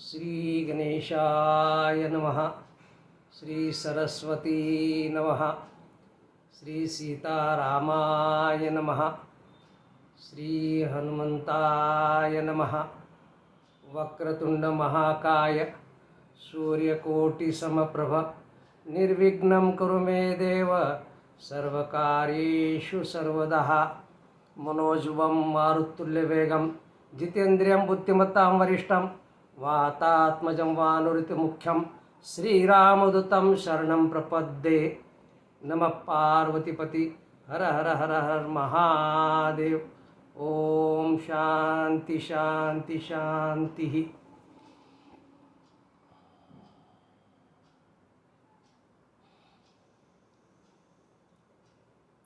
श्री गणेशाय नमः। श्री सरस्वती नमः। श्री सीतारामाय नमः। श्री हनुमंताय नमः। वक्रतुंड महाकाय सूर्यकोटि समप्रभ निर्विघ्नं कुरु मे देव सर्वकार्येषु सर्वदा। मनोजवं मारुतुल्यवेगं जितेन्द्रियं बुद्धिमत्तां वरिष्ठं वातात्मजं वानुरितमुख्यं श्रीरामदूतं शरणं प्रपद्ये। नमः पार्वतीपति हर हर हर हर महादेव। ओम शांति शांति शांति।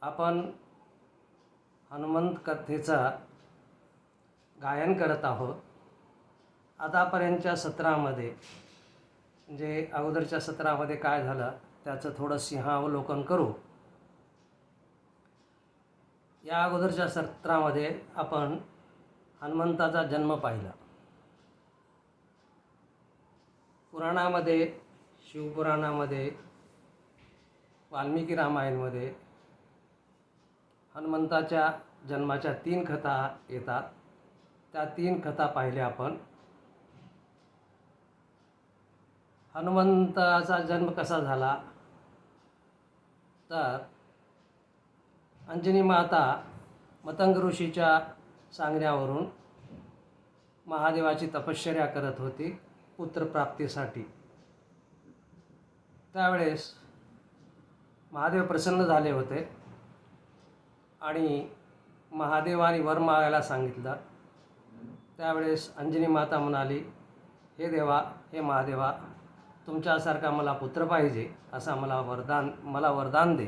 आपण हनुमंत कथेचा गायन करत आहोत। आतापर्यंतच्या सत्रामध्ये म्हणजे अगोदरच्या सत्रामध्ये काय झालं त्याचं थोडं सिंहावलोकन करू। या अगोदरच्या सत्रामध्ये आपण हनुमंताचा जन्म पाहिला। पुराणामध्ये, शिवपुराणामध्ये, वाल्मिकी रामायणमध्ये हनुमंताच्या जन्माच्या 3 कथा येतात। त्या 3 कथा पाहिल्या आपण। हनुमंताचा जन्म कसा झाला तर अंजनी माता मतंग ऋषीच्या सांगण्यावरून महादेवाची तपश्चर्या करत होती पुत्रप्राप्तीसाठी। त्यावेळेस महादेव प्रसन्न झाले होते आणि महादेवाने वर मागायला सांगितलं। त्यावेळेस अंजनी माता म्हणाली, हे देवा, हे महादेवा, तुमच्यासारखा मला पुत्र पाहिजे, असा मला वरदान दे।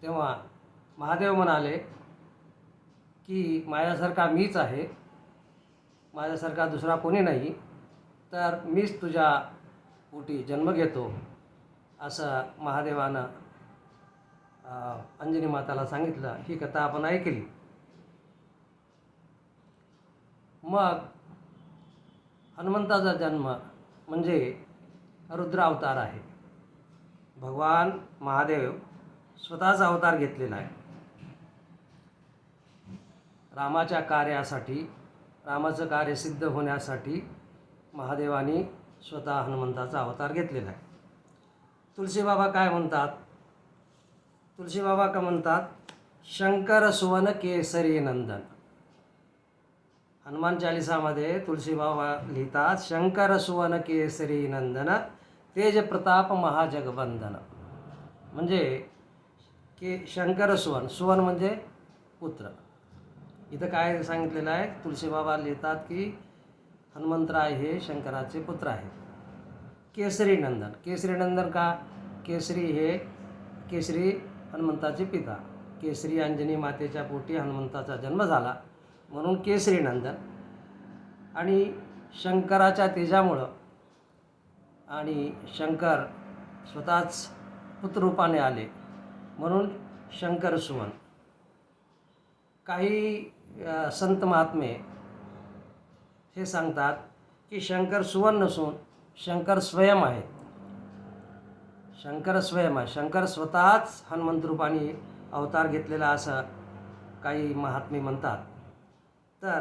तेव्हा महादेव म्हणाले की माझ्यासारखा मीच आहे, माझ्यासारखा दुसरा कोणी नाही, तर मीच तुझ्या पोटी जन्म घेतो, असं महादेवानं अंजनी माताला सांगितलं। ही कथा आपण ऐकली। मग हनुमंताचा जन्म म्हणजे रुद्र अवतार आहे। भगवान महादेव स्वतःचा अवतार घेतलेला आहे। रामाच्या कार्यासाठी, रामाचं कार्य सिद्ध होण्यासाठी महादेवाने स्वतः हनुमंताचा अवतार घेतलेला आहे। तुलसीबाबा काय म्हणतात? तुलसीबाबा का म्हणतात, शंकर सुवन केसरी नंदन। हनुमान चालिसामध्ये तुलसीबाबा लिहितात, शंकर सुवन केसरी नंदन तेज प्रताप महाजगवंदन। म्हणजे शंकर सुवन, सुवन म्हणजे पुत्र। इथं काय सांगितलेलं आहे? तुलसीबाबा लिहितात की हनुमंतराय हे शंकराचे पुत्र आहेत। केसरी नंदन, केसरी नंदन का? केसरी हनुमंताचे पिता, केसरी अंजनी मातेच्या पोटी हनुमंताचा जन्म झाला म्हणून केसरी नंदन। आणि शंकराच्या तेजामुळं आणि शंकर स्वतःच पुत्ररूपाने आले म्हणून शंकर सुवन। काही संत महात्मे हे सांगतात की शंकर सुवन नसून शंकर स्वयं आहेत। शंकर स्वयं आहे, शंकर स्वतःच हनुमंत रूपाने अवतार घेतलेला असं काही महात्मे म्हणतात। तर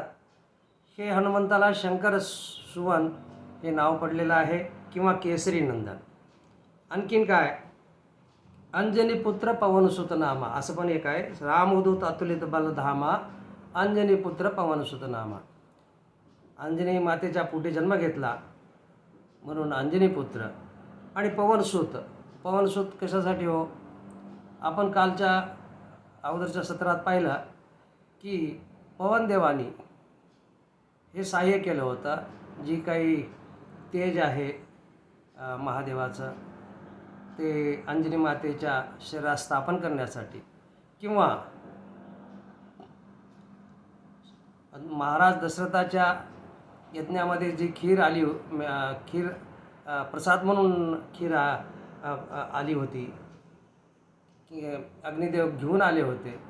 हे हनुमंताला शंकर सुवन हे नाव पडलेलं आहे किंवा केसरी नंदन। आणखीन काय? अंजनी पुत्र पवनसुत नामा, असं पण एक आहे। रामदूत अतुलित बलधामा, अंजनी पुत्र पवनसुत नामा। अंजनी मातेच्या पोटी जन्म घेतला म्हणून अंजनी पुत्र। आणि पवनसुत, पवनसुत कशासाठी हो? आपण कालच्या अगोदरच्या सत्रात पाहिलं की पवनदेवानी हे सहाय्य केलं होतं, जी काही तेज आहे महादेवाचं ते अंजनी मातेच्या शरीरात स्थापन करण्यासाठी। किंवा महाराज दशरथाच्या यज्ञामध्ये जी खीर आली, खीर प्रसाद म्हणून खीर आली होती, अग्निदेव घेऊन आले होते,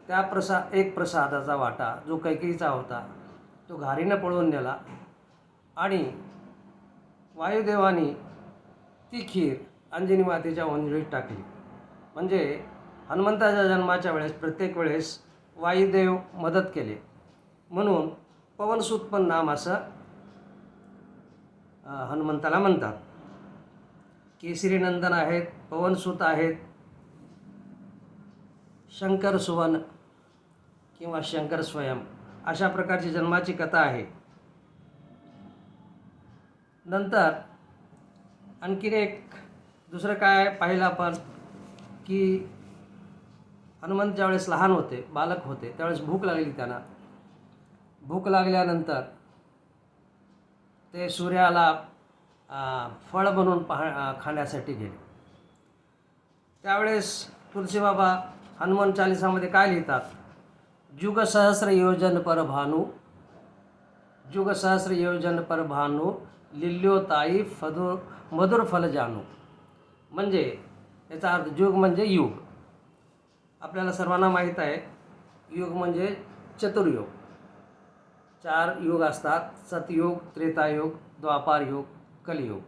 त्या एक प्रसादाचा वाटा जो कैकेयीचा होता तो घारीनं पळवून नेला आणि वायुदेवानी ती खीर अंजनी मातेच्या ओंजळीत टाकली. म्हणजे हनुमंताच्या जन्माच्या वेळेस प्रत्येक वेळेस वायुदेव मदत केले, म्हणून पवनसूत पण नाम असं हनुमंताला म्हणतात. केसरीनंदन आहेत, पवनसूत आहेत, शंकर सुवन किंवा शंकर स्वयं अशा प्रकारची जन्माची कथा आहे. नंतर आणखीन एक दुसरं काय पाहिलं आपण की हनुमंत ज्यावेळेस लहान होते, बालक होते, त्यावेळेस भूक लागली त्यांना. भूक लागल्यानंतर ते सूर्याला फळ बनवून खाण्यासाठी गेले. त्यावेळेस तुलसीबाबा हनुमान चालिसामध्ये काय लिहितात? जुग सहस्र योजन पर भानू, जुग सहस्र योजन पर भानू, लिल्योताई मधुर फल जानू. म्हणजे याचा अर्थ जुग म्हणजे युग. आपल्याला सर्वांना माहीत आहे युग म्हणजे चतुर्युग. 4 युग असतात: सतयुग, त्रेतायुग, द्वापार युग, कलियुग.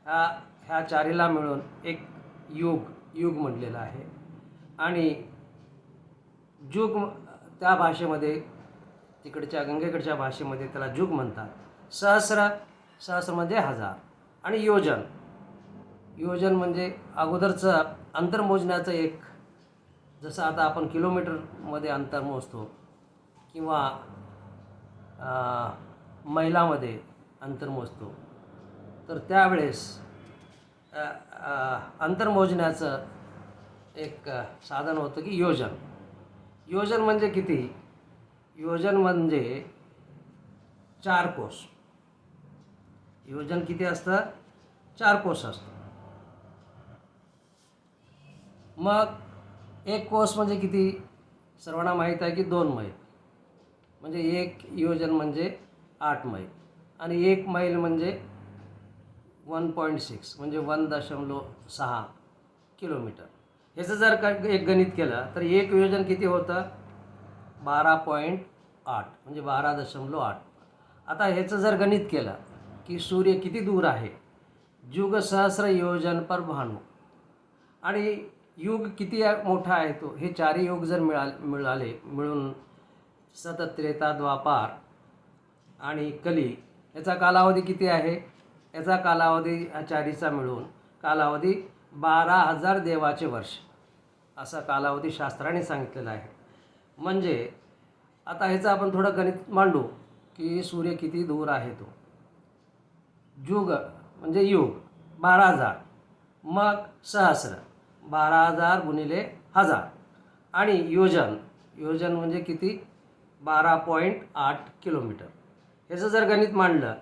ह्या चारीला मिळून एक युग म्हटलेलं आहे. आणि जुग त्या भाषेमध्ये, तिकडच्या गंगेकडच्या भाषेमध्ये त्याला जुग म्हणतात. सहस्र म्हणजे 1000. आणि योजन म्हणजे अगोदरचं अंतर मोजण्याचं एक, जसं आता आपण किलोमीटरमध्ये अंतर मोजतो किंवा मैलामध्ये अंतर मोजतो, तर त्यावेळेस अंतर मोजण्याचं एक साधन होतं की योजन. योजन म्हणजे किती? योजन म्हणजे 4 कोस. योजन किती असतं? 4 कोस असतं. मग 1 कोस म्हणजे किती? सर्वांना माहीत आहे की 2 मैल. म्हणजे 1 योजन म्हणजे 8 मैल. आणि 1 मैल म्हणजे 1.6 म्हणजे 1.6 किलोमीटर. ह्याचं जर का एक गणित केलं तर 1 योजन किती होतं? 12.8 म्हणजे 12.8. आता ह्याचं जर गणित केलं की सूर्य किती दूर आहे, जुग सहस्र योजन पर भानू, आणि युग किती मोठा आहे तो, हे 4 युग जर मिळून सतत, त्रेता, द्वापार आणि कली, याचा कालावधी किती आहे? याचा कालावधी ह्या 4चा मिळून कालावधी 12,000 देवाचे वर्ष असा कालावधी शास्त्राने सांगितलेला आहे. म्हणजे आता ह्याचं आपण थोडं गणित मांडू की सूर्य किती दूर आहे तो. जुग म्हणजे युग 12,000, मग सहस्र 12,000 गुणिले 1000, आणि योजन म्हणजे किती? 12.8 किलोमीटर. ह्याचं जर गणित मांडलं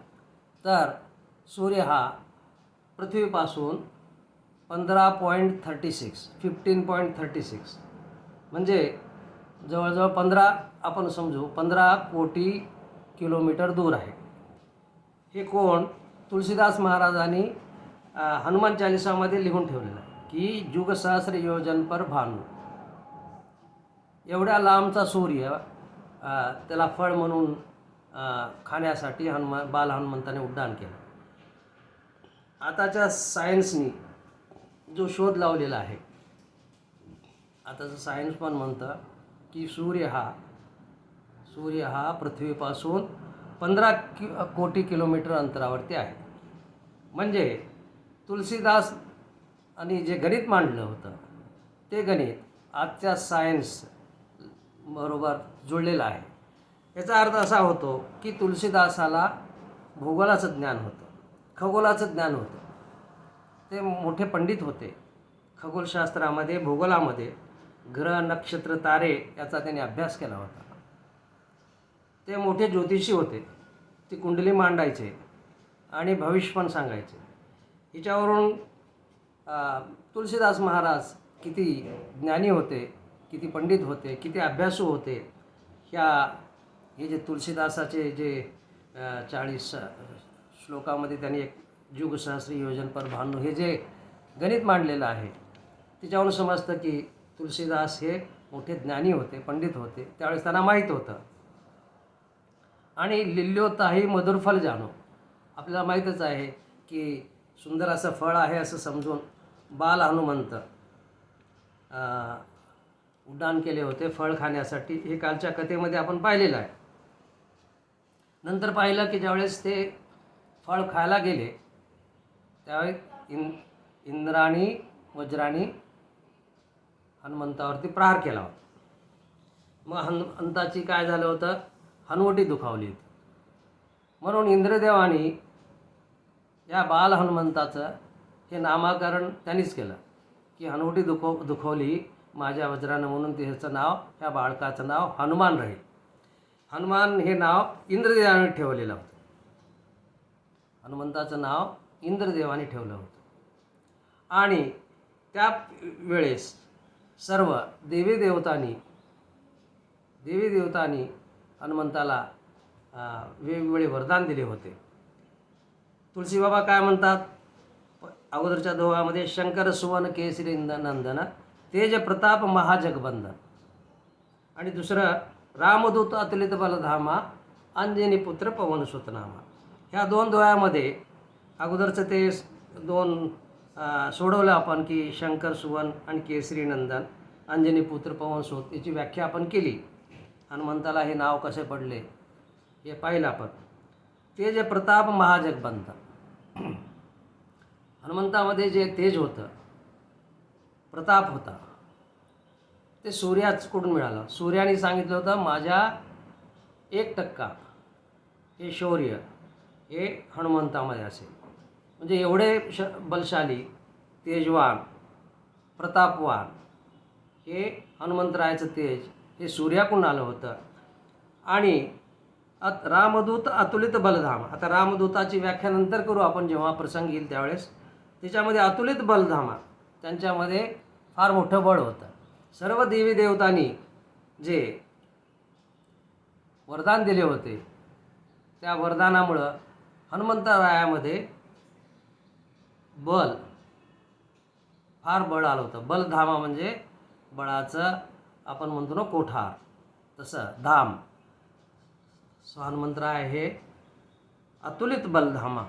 तर सूर्य हा पृथ्वीपासून 15.36 म्हणजे जवळजवळ 15 कोटी किलोमीटर दूर आहे. हे कोण? तुलसीदास महाराजांनी हनुमान चालिसामध्ये लिहून ठेवलेलं आहे की जुग सहस्र योजन पर भानू. एवढ्या लांबचा सूर्य त्याला फळ म्हणून खाण्यासाठी बाल हनुमंताने उड्डाण केलं. आताच्या सायन्सनी जो शोध लावलेला आहे, आताचं सायन्स पण म्हणतं की सूर्य हा पृथ्वीपासून 15 कोटी किलोमीटर अंतरावरती आहे. म्हणजे तुलसीदास आणि जे गणित मांडलं होतं ते गणित आजच्या सायन्स बरोबर जुळलेलं आहे. याचा अर्थ असा होतो की तुलसीदासाला भूगोलाचं ज्ञान होतं, खगोलाचं ज्ञान होतं. ते मोठे पंडित होते. खगोलशास्त्रामध्ये, भूगोलामध्ये ग्रह, नक्षत्र, तारे याचा त्यांनी अभ्यास केला होता. ते मोठे ज्योतिषी होते. ती कुंडली मांडायचे आणि भविष्य पण सांगायचे. हिच्यावरून तुलसीदास महाराज किती ज्ञानी होते, किती पंडित होते, किती अभ्यासू होते, हे जे तुलसीदासाचे जे 40 श्लोकामध्ये त्यांनी एक जुग सहस्र योजन पर भानू हे जे गणित मांडलेलं आहे, त्याच्यावरून समजतं की तुलसीदास हे मोठे ज्ञानी होते, पंडित होते. त्यावेळेस त्यांना माहीत होतं. आणि लिल्योताही मधुरफल जाणो, आपल्याला माहीतच आहे की सुंदर असं फळ आहे असं समजून बाल हनुमंत उड्डाण केले होते फळ खाण्यासाठी. हे कालच्या कथेमध्ये आपण पाहिलेलं आहे. नंतर पाहिलं की ज्यावेळेस ते फळ खायला गेले त्यावेळी इंद्राणी वज्राणी हनुमंतावरती प्रहार केला होता. मग हनुमंताची काय झालं होतं, हनुवटी दुखावली होती. म्हणून इंद्रदेवानी या बाल हनुमंताचं हे नामकरण त्यांनीच केलं की हनुवटी दुखवली माझ्या वज्रानं, म्हणून त्याचं नाव, ह्या बाळकाचं नाव हनुमान राहील. हनुमान हे नाव इंद्रदेवाने ठेवलेलं होतं. हनुमंताचं नाव इंद्रदेवाने ठेवलं होतं. आणि त्या वेळेस सर्व देवी देवतांनी हनुमंताला वेगवेगळे वरदान दिले होते. तुळशी बाबा काय म्हणतात, अगोदरच्या दोहामध्ये शंकर सुवन केसरी नंदन तेज प्रताप महाजगबंधन, आणि दुसरं रामदूत अतुलित बलधामा अंजनी पुत्र पवन सुतनामा. ह्या दोन दोह्यामध्ये अगोदरचं ते दोन सोडवलं आपण की शंकर सुवन आणि केसरी नंदन अंजनी पुत्र पवन सुत, याची व्याख्या आपण केली. हनुमंताला हे नाव कसे पडले हे पाहिलं आपण. तेज प्रताप महाजगबंधन, हनुमंतामध्ये जे तेज होतं, प्रताप होता, ते सूर्याकडून मिळालं. सूर्याने सांगितलं होतं माझ्या 1% हे शौर्य हे हनुमंतामध्ये असेल. म्हणजे एवढे बलशाली, तेजवान, प्रतापवान हे हनुमंतरायाचं तेज हे सूर्याकडून आलं होतं. आणि रामदूत अतुलित बलधाम, आता रामदूताची व्याख्या नंतर करू आपण जेव्हा प्रसंग येईल त्यावेळेस. त्याच्यामध्ये अतुलित बलधामा, त्यांच्यामध्ये फार मोठं बळ होतं. सर्व देवी देवतांनी जे वरदान दिले होते त्या वरदानामुळं हनुमंतरायामध्ये फार बळ आलं होतं. बलधामा म्हणजे बळाचं आपण म्हणतो ना कोठार, तसं धाम. हनुमंतराय हे अतुलित बलधामा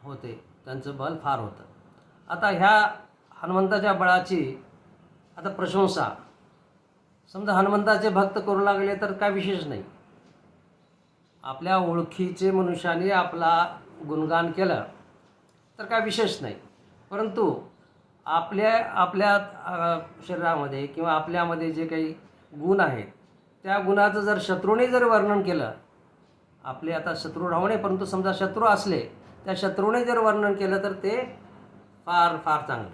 होते, त्यांचं बल फार होतं. आता ह्या हनुमंताच्या बळाची आता प्रशंसा, समजा हनुमंताचे भक्त करू लागले तर काय विशेष नाही. आपल्या ओळखीचे मनुष्याने आपला गुणगान केलं तर काय विशेष नाही. परंतु आपल्या शरीरामध्ये किंवा आपल्यामध्ये जे काही गुण आहेत त्या गुणाचं जर शत्रूने जर वर्णन केलं, आपले आता शत्रू राहू नये परंतु समजा शत्रू असले, त्या शत्रूने जर वर्णन केलं तर ते फार फार चांगलं.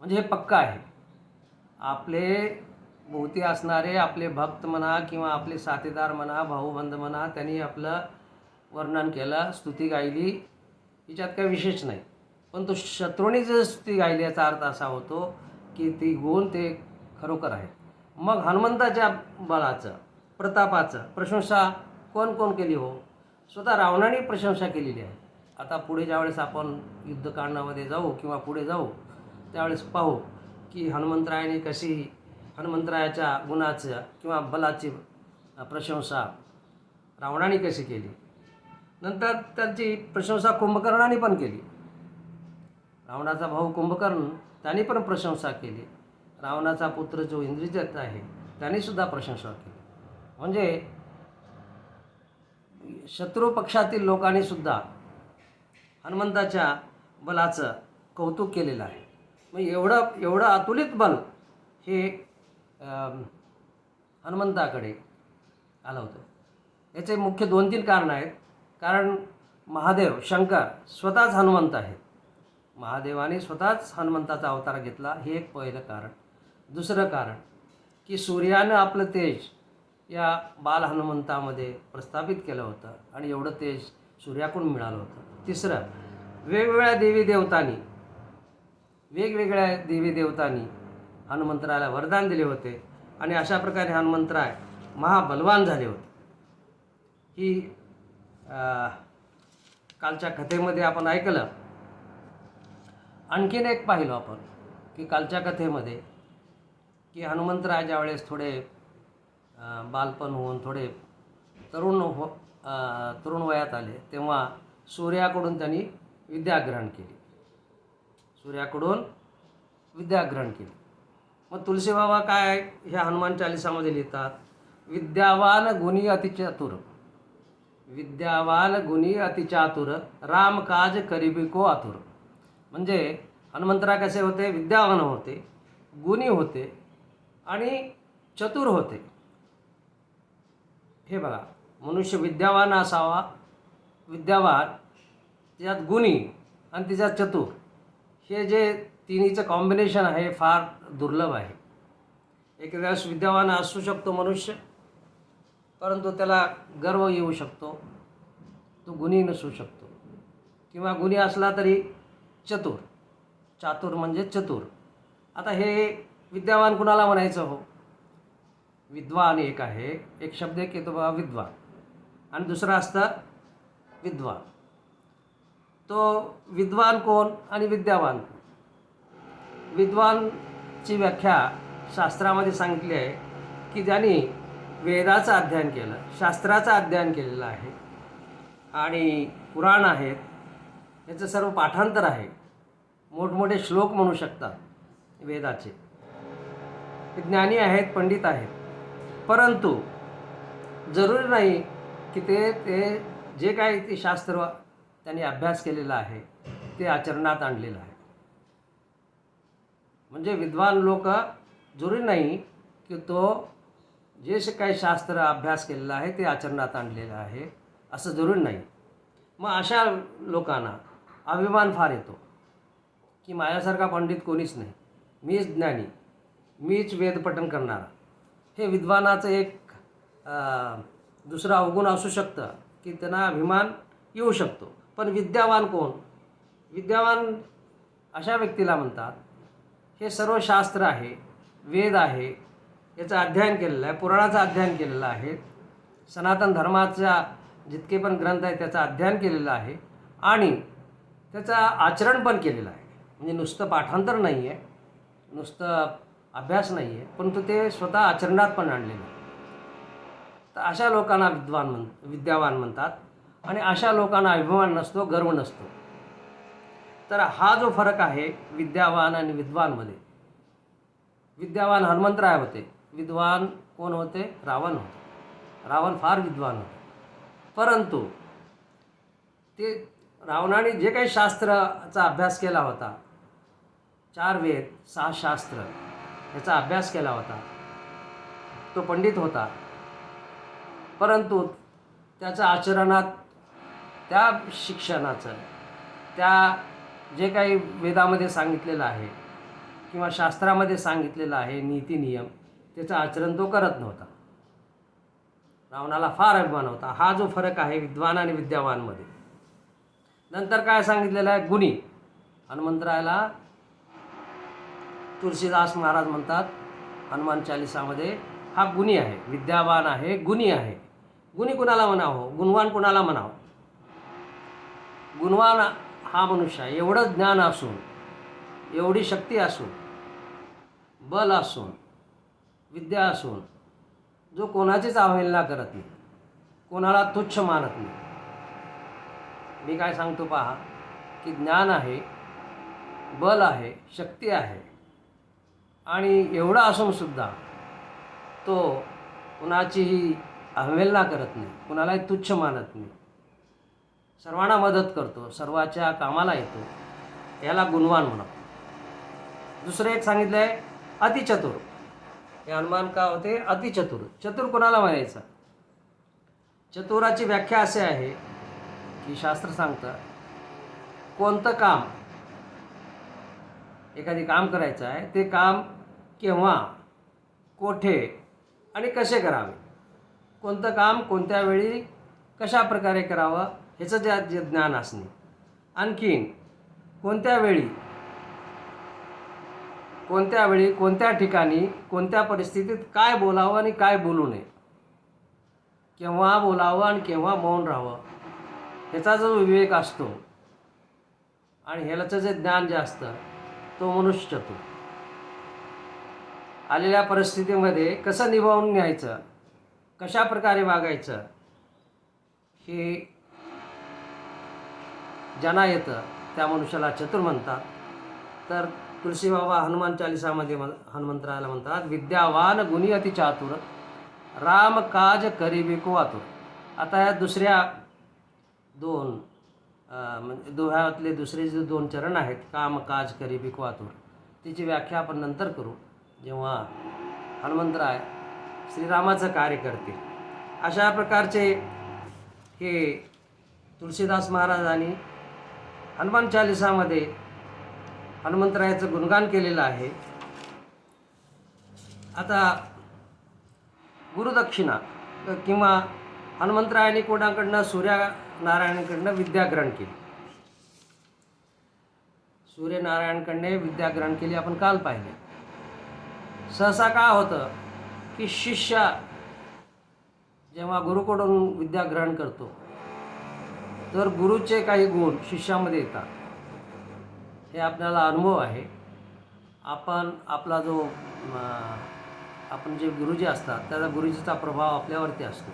म्हणजे हे पक्का आहे. आपले भोवती असणारे आपले भक्त म्हणा किंवा आपले साथीदार म्हणा, भाऊबंद म्हणा, त्यांनी आपलं वर्णन केलं, स्तुती गायली, हिच्यात काही विशेष नाही. पण तो शत्रूने जर स्तुती गायली याचा अर्थ असा होतो की ती गुण ते खरोखर आहे. मग हनुमंताच्या बळाचं, प्रतापाचं प्रशंसा कोण कोण केली हो? स्वतः रावणाने प्रशंसा केलेली आहे. आता पुढे ज्यावेळेस आपण युद्धकांडामध्ये जाऊ किंवा पुढे जाऊ त्यावेळेस पाहू की हनुमंतरायाने कशी हनुमंतरायाच्या गुणाचं किंवा बलाची प्रशंसा रावणाने कशी केली. नंतर त्यांची प्रशंसा कुंभकर्णाने पण केली. रावणाचा भाऊ कुंभकर्ण त्याने पण प्रशंसा केली. रावणाचा पुत्र जो इंद्रजित आहे त्यानेसुद्धा प्रशंसा केली. म्हणजे शत्रू पक्षातील लोकांनीसुद्धा हनुमंताच्या बलाचं कौतुक केलेलं आहे. मग एवढं अतुलित बल हे हनुमंताकडे आलं होतं. याचे मुख्य 2-3 कारणं आहेत. कारण महादेव शंकर स्वतःच हनुमंत आहेत. महादेवाने स्वतःच हनुमंताचा अवतार घेतला, हे एक पहिलं कारण. दुसरं कारण की सूर्यानं आपलं तेज या बाल हनुमंतामध्ये प्रस्थापित केलं होतं आणि एवढं तेज सूर्याकडून मिळालं होतं. तिसरं, वेगवेगळ्या देवी देवतांनी हनुमंतरायाला वरदान दिले होते आणि अशा प्रकारे हनुमंतराय महाबलवान झाले होते. ही कालच्या कथेमध्ये आपण ऐकलं. आणखीन एक पाहिलं आपण की कालच्या कथेमध्ये की हनुमंतराय ज्यावेळेस थोडे बालपण होऊन थोडे तरुण वयात आले तेव्हा सूर्याकडून त्यांनी विद्याग्रहण केली. सूर्याकडून विद्याग्रहण केली. मग तुलसी बाबा काय ह्या हनुमान चालिसामध्ये लिहितात, विद्यावान गुणी अतिचातुर, विद्यावान गुणी अतिचातुर, राम काज करिबी को आतुर. म्हणजे हनुमंतराय कसे होते, विद्यावान होते, गुणी होते आणि चतुर होते. हे बघा, मनुष्य विद्यावान असावा, विद्यावान त्याच्यात गुणी आणि त्याच्यात चतुर, हे जे तिन्हीचं कॉम्बिनेशन आहे फार दुर्लभ आहे. एखाद्या वेळेस विद्यावान असू शकतो मनुष्य, परंतु त्याला गर्व येऊ शकतो, तो गुणी नसू शकतो, किंवा गुणी असला तरी चतुर. चातुर म्हणजे चतुर. आता हे विद्यावान कुणाला म्हणायचं हो? विद्वान एक आहे, एक शब्द एक येतो बघा विद्वान, आणि दुसरं असतं विद्वान. तो विद्वान कोण आणि विद्यावान कोण? विद्वानची व्याख्या शास्त्रामध्ये सांगितली आहे की ज्यांनी वेदाचं अध्ययन केलं, शास्त्राचं अध्ययन केलेलं आहे आणि पुराण आहेत, याचं सर्व पाठांतर आहे, मोठमोठे श्लोक म्हणू शकतात वेदाचे, ज्ञानी आहेत, पंडित आहेत. परंतु जरुरी नाही की ते जे काही ते शास्त्र त्यांनी अभ्यास केलेला आहे ते आचरणात आणलेलं आहे. म्हणजे विद्वान लोक जरुरी नाही की तो जे काही शास्त्र अभ्यास केलेलं आहे ते आचरणात आणलेलं आहे असं जरुरी नाही. मग अशा लोकांना अभिमान फार येतो की माझ्यासारखा पंडित कोणीच नाही, मीच ज्ञानी, मीच वेदपठण करणारा. हे विद्वानाचं एक दुसरं अवगुण असू शकतं की त्यांना अभिमान येऊ शकतो. पण विद्यावान कोण? विद्यावान अशा व्यक्तीला म्हणतात हे सर्व शास्त्र आहे, वेद आहे, याचं अध्ययन केलेलं आहे, पुराणाचं अध्ययन केलेलं आहे, सनातन धर्माचा जितके पण ग्रंथ आहेत त्याचं अध्ययन केलेलं आहे आणि त्याचं आचरण पण केलेलं आहे. म्हणजे नुसतं पाठांतर नाही आहे, नुसतं अभ्यास नाही आहे, परंतु ते स्वतः आचरणात पण आणलेलं आहे. तर अशा लोकांना विद्यावान म्हणतात. आणि अशा लोकांना अभिमान नसतो, गर्व नसतो. तर हा जो फरक आहे विद्यावान आणि विद्वानमध्ये, विद्यावान हनुमंतराय होते, विद्वान कोण होते? रावण होते. रावण फार विद्वान होते. परंतु ते रावणाने जे काही शास्त्राचा अभ्यास केला होता, 4 वेद 6 शास्त्र याचा अभ्यास केला होता, तो पंडित होता. परंतु त्याच्या आचरणात त्या शिक्षणाचं, त्या जे काही वेदामध्ये सांगितलेलं आहे किंवा शास्त्रामध्ये सांगितलेलं आहे नीती नियम, त्याचं आचरण तो करत नव्हता. रावणाला फार अभिमान होता. हा जो फरक आहे विद्वान आणि विद्यावानमध्ये. नंतर काय सांगितलेलं आहे? गुणी. हनुमंतरायाला तुलसीदास महाराज म्हणतात हनुमान चालिसामध्ये, हा गुणी आहे, विद्यावान आहे, गुणी आहे. गुणी कुणाला म्हणावं? गुणवान कुणाला म्हणावं? गुणवान हा मनुष्य आहे, एवढं ज्ञान असून, एवढी शक्ती असून, बल असून, विद्या असून, जो कोणाचीच अवहेलना करत नाही, कोणाला तुच्छ मानत नाही. मी काय सांगतो पहा, की ज्ञान आहे, बल आहे, शक्ती आहे, आणि एवढं असूनसुद्धा तो कुणाचीही अवहेलना करत नाही, कुणालाही तुच्छ मानत नाही, सर्वांना मदत करतो, सर्वाच्या कामाला येतो, याला गुणवान म्हणावं. दुसरं एक सांगितलं आहे अतिचतुर. हे हनुमान का होते? अतिचतुर. चतुर कोणाला म्हणायचं? चतुराची व्याख्या असे आहे की शास्त्र सांगतं, कोणतं काम, एखादी काम करायचं आहे, ते काम केव्हा, कोठे आणि कसे करावे, कोणतं काम कोणत्या वेळी कशा प्रकारे करावं ह्याचं जे ज्ञान असणे. आणखीन कोणत्या वेळी, कोणत्या ठिकाणी, कोणत्या परिस्थितीत काय बोलावं आणि काय बोलू नये, केव्हा बोलावं आणि केव्हा मौन राहावं, ह्याचा जो विवेक असतो आणि ह्याचं जे ज्ञान जे असतं, तो मनुष्य चतुर. आलेल्या परिस्थितीमध्ये कसं निभावून न्यायचं, कशा प्रकारे वागायचं, हे ज्यांना येतं त्या मनुष्याला चतुर म्हणतात. तर तुळशी बाबा हनुमान चालिसामध्ये हनुमंतरायाला म्हणतात, विद्यावान गुणी अति चातुर, राम काज करिबिको आतुर. आता या दुसऱ्या दोन म्हणजे दोह्यातले दुसरे जे दोन चरण आहेत, काम काज करिबिको आतुर, तिची व्याख्या आपण नंतर करू जेव्हा हनुमंतराय श्रीरामाचं कार्य करतील. अशा प्रकारचे हे तुलसीदास महाराजांनी हनुमान चालिसामध्ये हनुमंतरायाचं गुणगान केलेलं आहे. आता गुरुदक्षिणा किंवा हनुमंतरायांनी कोणाकडनं सूर्यनारायणाकडनं विद्याग्रहण केली. सूर्यनारायणकडने विद्याग्रहण केली आपण काल पाहिले. सहसा काय होतं की शिष्य जेव्हा गुरुकडून विद्याग्रहण करतो तर गुरुचे काही गुण शिष्यामध्ये येतात. हे आपल्याला अनुभव आहे. आपण आपला जो आपण जे गुरुजी असतात त्याचा गुरुजीचा प्रभाव आपल्यावरती असतो.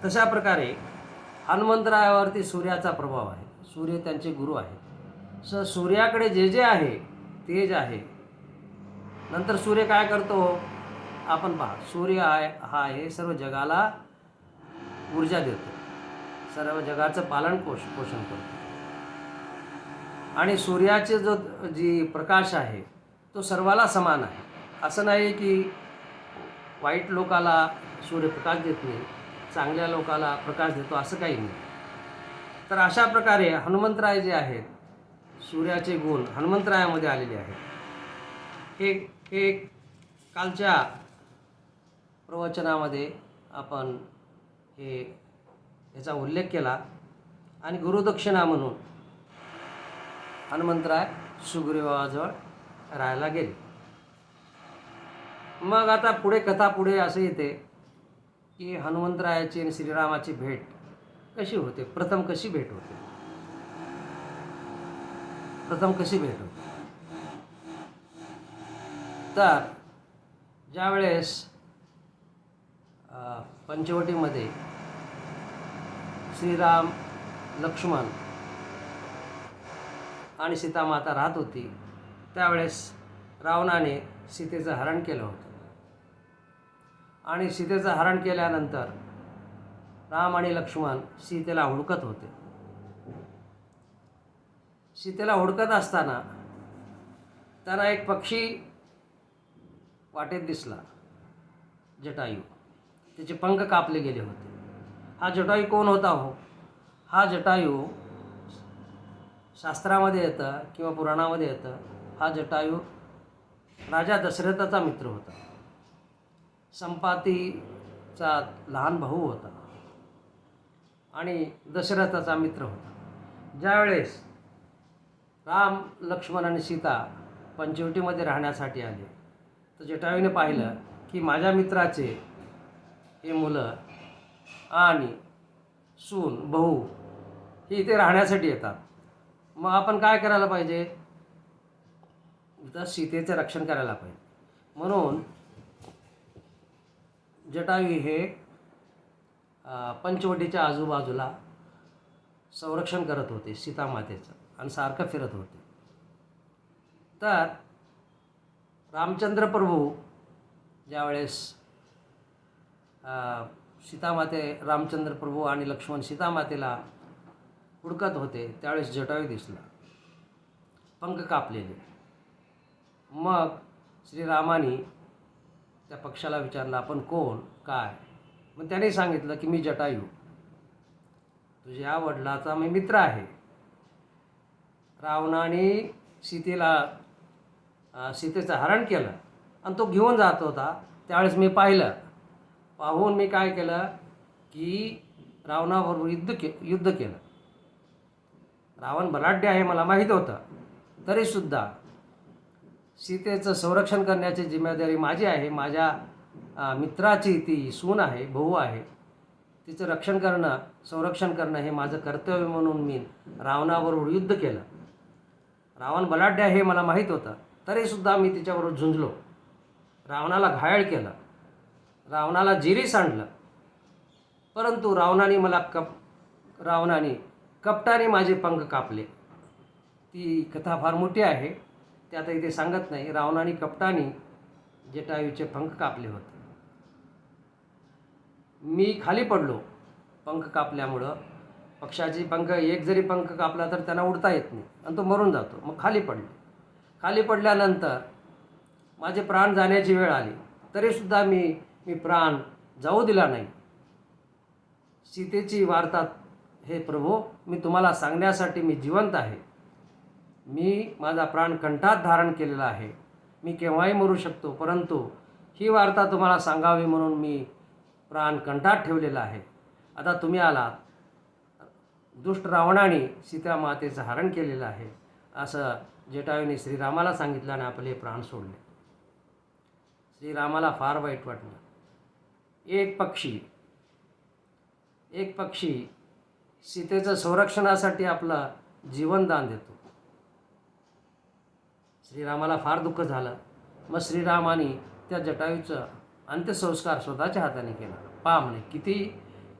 तशा प्रकारे हनुमंतरायावरती सूर्याचा प्रभाव आहे. सूर्य त्यांचे गुरु आहेत. सूर्याकडे जे जे आहे तेज आहे. नंतर सूर्य काय करतो आपण पहा. सूर्य हा आहे सर्व जगाला ऊर्जा देतो, सर्व जगाचं पालन पोषण करतो. आणि सूर्याचे जी प्रकाश आहे तो सर्वाला समान आहे. असं नाही की वाईट लोकाला सूर्यप्रकाश देत नाही, चांगल्या लोकाला प्रकाश देतो, असं काही नाही. तर अशा प्रकारे हनुमंतराय जे आहेत सूर्याचे गुण हनुमंतरायामध्ये आलेले आहेत. हे कालच्या प्रवचनामध्ये आपण याचा उल्लेख केला. आणि गुरुदक्षिणा म्हणून हनुमंतराय सुग्रीवाजवळ राहायला गेले. मग आता कथा पुढे असं येते की हनुमंतरायाची आणि श्रीरामाची भेट कशी होते. प्रथम कशी भेट होते. तर ज्यावेळेस पंचवटीमध्ये श्रीराम, लक्ष्मण आणि सीतामाता राहत होती त्यावेळेस रावणाने सीतेचं हरण केलं होतं. आणि सीतेचं हरण केल्यानंतर राम आणि लक्ष्मण सीतेला हुडकत होते. सीतेला हुडकत असताना त्यांना एक पक्षी वाटेत दिसला, जटायू. त्याचे पंख कापले गेले होते. हा जटायू कोण होता हो? हा जटायू शास्त्रामध्ये येतं किंवा पुराणामध्ये येतं. हा जटायू राजा दशरथाचा मित्र होता. संपातीचा लहान भाऊ होता आणि दशरथाचा मित्र होता. ज्यावेळेस राम, लक्ष्मण आणि सीता पंचवटीमध्ये राहण्यासाठी आले तर जटायूने पाहिलं की माझ्या मित्राचे हे मुलं आणि सून, भाऊ हे इथे राहण्यासाठी येतात. मग आपण काय करायला पाहिजे? तर सीतेचं रक्षण करायला पाहिजे. म्हणून जटायू हे पंचवटीच्या आजूबाजूला संरक्षण करत होते सीतामातेचं आणि सारखं फिरत होते. तर रामचंद्र प्रभू ज्यावेळेस रामचंद्र प्रभू आणि लक्ष्मण सीतामातेला हुडकत होते त्यावेळेस जटायू दिसला, पंख कापलेले. मग श्रीरामाने त्या पक्षाला विचारलं, आपण कोण, काय? मग त्याने सांगितलं की मी जटायू, तुझ्या वडिलाचा मी मित्र आहे. रावणाने सीतेचं हरण केलं आणि तो घेऊन जात होता. त्यावेळेस मी पाहून मी काय केलं की रावणाबरोबर युद्ध केलं. रावण बलाढ्य आहे मला माहीत होतं, तरीसुद्धा सीतेचं संरक्षण करण्याची जिम्मेदारी माझी आहे. माझ्या मित्राची ती सून आहे, भाऊ आहे, तिचं संरक्षण करणं हे माझं कर्तव्य म्हणून मी रावणाबरोबर युद्ध केलं. रावण बलाढ्य आहे हे मला माहीत होतं, तरीसुद्धा मी तिच्याबरोबर झुंजलो. रावणाला घायल केलं, रावणाला जेरी सांडलं. परंतु रावणाने कपटाने माझे पंख कापले. ती कथा फार मोठी आहे, ते आता इथे सांगत नाही. रावणाने कपटाने जटायूचे पंख कापले होते. मी खाली पडलो पंख कापल्यामुळं. पक्षाची पंख, एक जरी पंख कापला तर त्यांना उडता येत नाही आणि तो मरून जातो. मग खाली पडले. खाली पडल्यानंतर माझे प्राण जाण्याची वेळ आली, तरीसुद्धा मी प्राण जाऊ दिला नाही. सीतेची वार्ता, हे प्रभू, मी तुम्हाला सांगण्यासाठी मी जिवंत आहे. मी माझा प्राण कंठात धारण केलेला आहे. मी केव्हाही मरू शकतो, परंतु ही वार्ता तुम्हाला सांगावी म्हणून मी प्राण कंठात ठेवलेला आहे. आता तुम्ही आलात. दुष्ट रावणाने सीता मातेचं हरण केलेलं आहे, असं जटायूने श्रीरामाला सांगितलं आणि आपले प्राण सोडले. श्रीरामाला फार वाईट वाटलं. एक पक्षी सीतेचं संरक्षणासाठी आपलं जीवनदान देतो. श्रीरामाला फार दुःख झालं. मग श्रीरामाने त्या जटायूचं अंत्यसंस्कार स्वतःच्या हाताने केला. पहा म्हणे,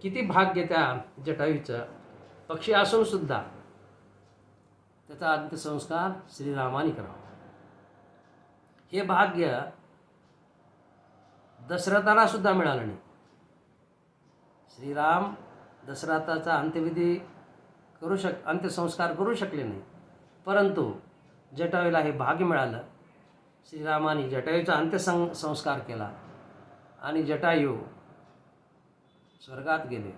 किती भाग्य त्या जटायूचं. पक्षी असून सुद्धा त्याचा अंत्यसंस्कार श्रीरामाने करावा. हे भाग्य दशरथाला सुद्धा मिळालं नाही. श्रीराम दशरथाचा अंत्यविधी अंत्यसंस्कार करू शकले नाही, परंतु जटायूला हे भाग्य मिळालं. श्रीरामाने जटायूचा अंत्यसंस्कार केला आणि जटायू स्वर्गात गेले.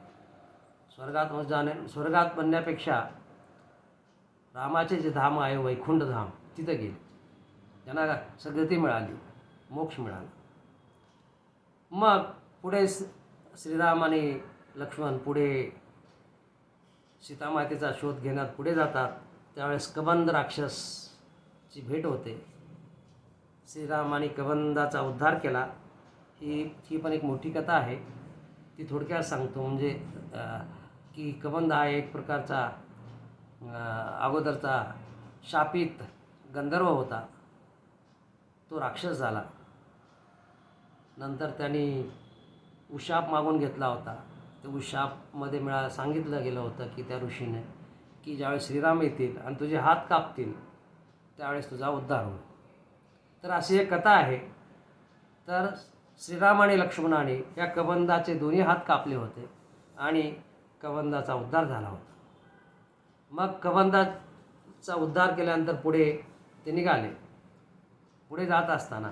स्वर्गात म्हणण्यापेक्षा रामाचे जे धाम आहे, वैकुंठ धाम, तिथं गेले. त्यांना सद्गती मिळाली, मोक्ष मिळाला. मग पुढे श्रीराम आणि लक्ष्मण पुढे सीतामातेचा शोध घेण्यात पुढे जातात. त्यावेळेस कबंध राक्षसची भेट होते. श्रीरामाने कबंधाचा उद्धार केला. ही पण एक मोठी कथा आहे, ती थोडक्यात सांगतो. म्हणजे की कबंध हा एक प्रकारचा अगोदरचा शापित गंधर्व होता. तो राक्षस झाला. नंतर त्यांनी उशाप मागून घेतला होता. त्या उशापमध्ये सांगितलं गेलं होतं की त्या ऋषीने की ज्यावेळेस श्रीराम येतील आणि तुझे हात कापतील त्यावेळेस तुझा उद्धार होईल. तर अशी एक कथा आहे. तर श्रीराम आणि लक्ष्मणाने या कबंधाचे दोन्ही हात कापले होते आणि कबंधाचा उद्धार झाला होता. मग कबंधाचा उद्धार केल्यानंतर पुढे ते निघाले. पुढे जात असताना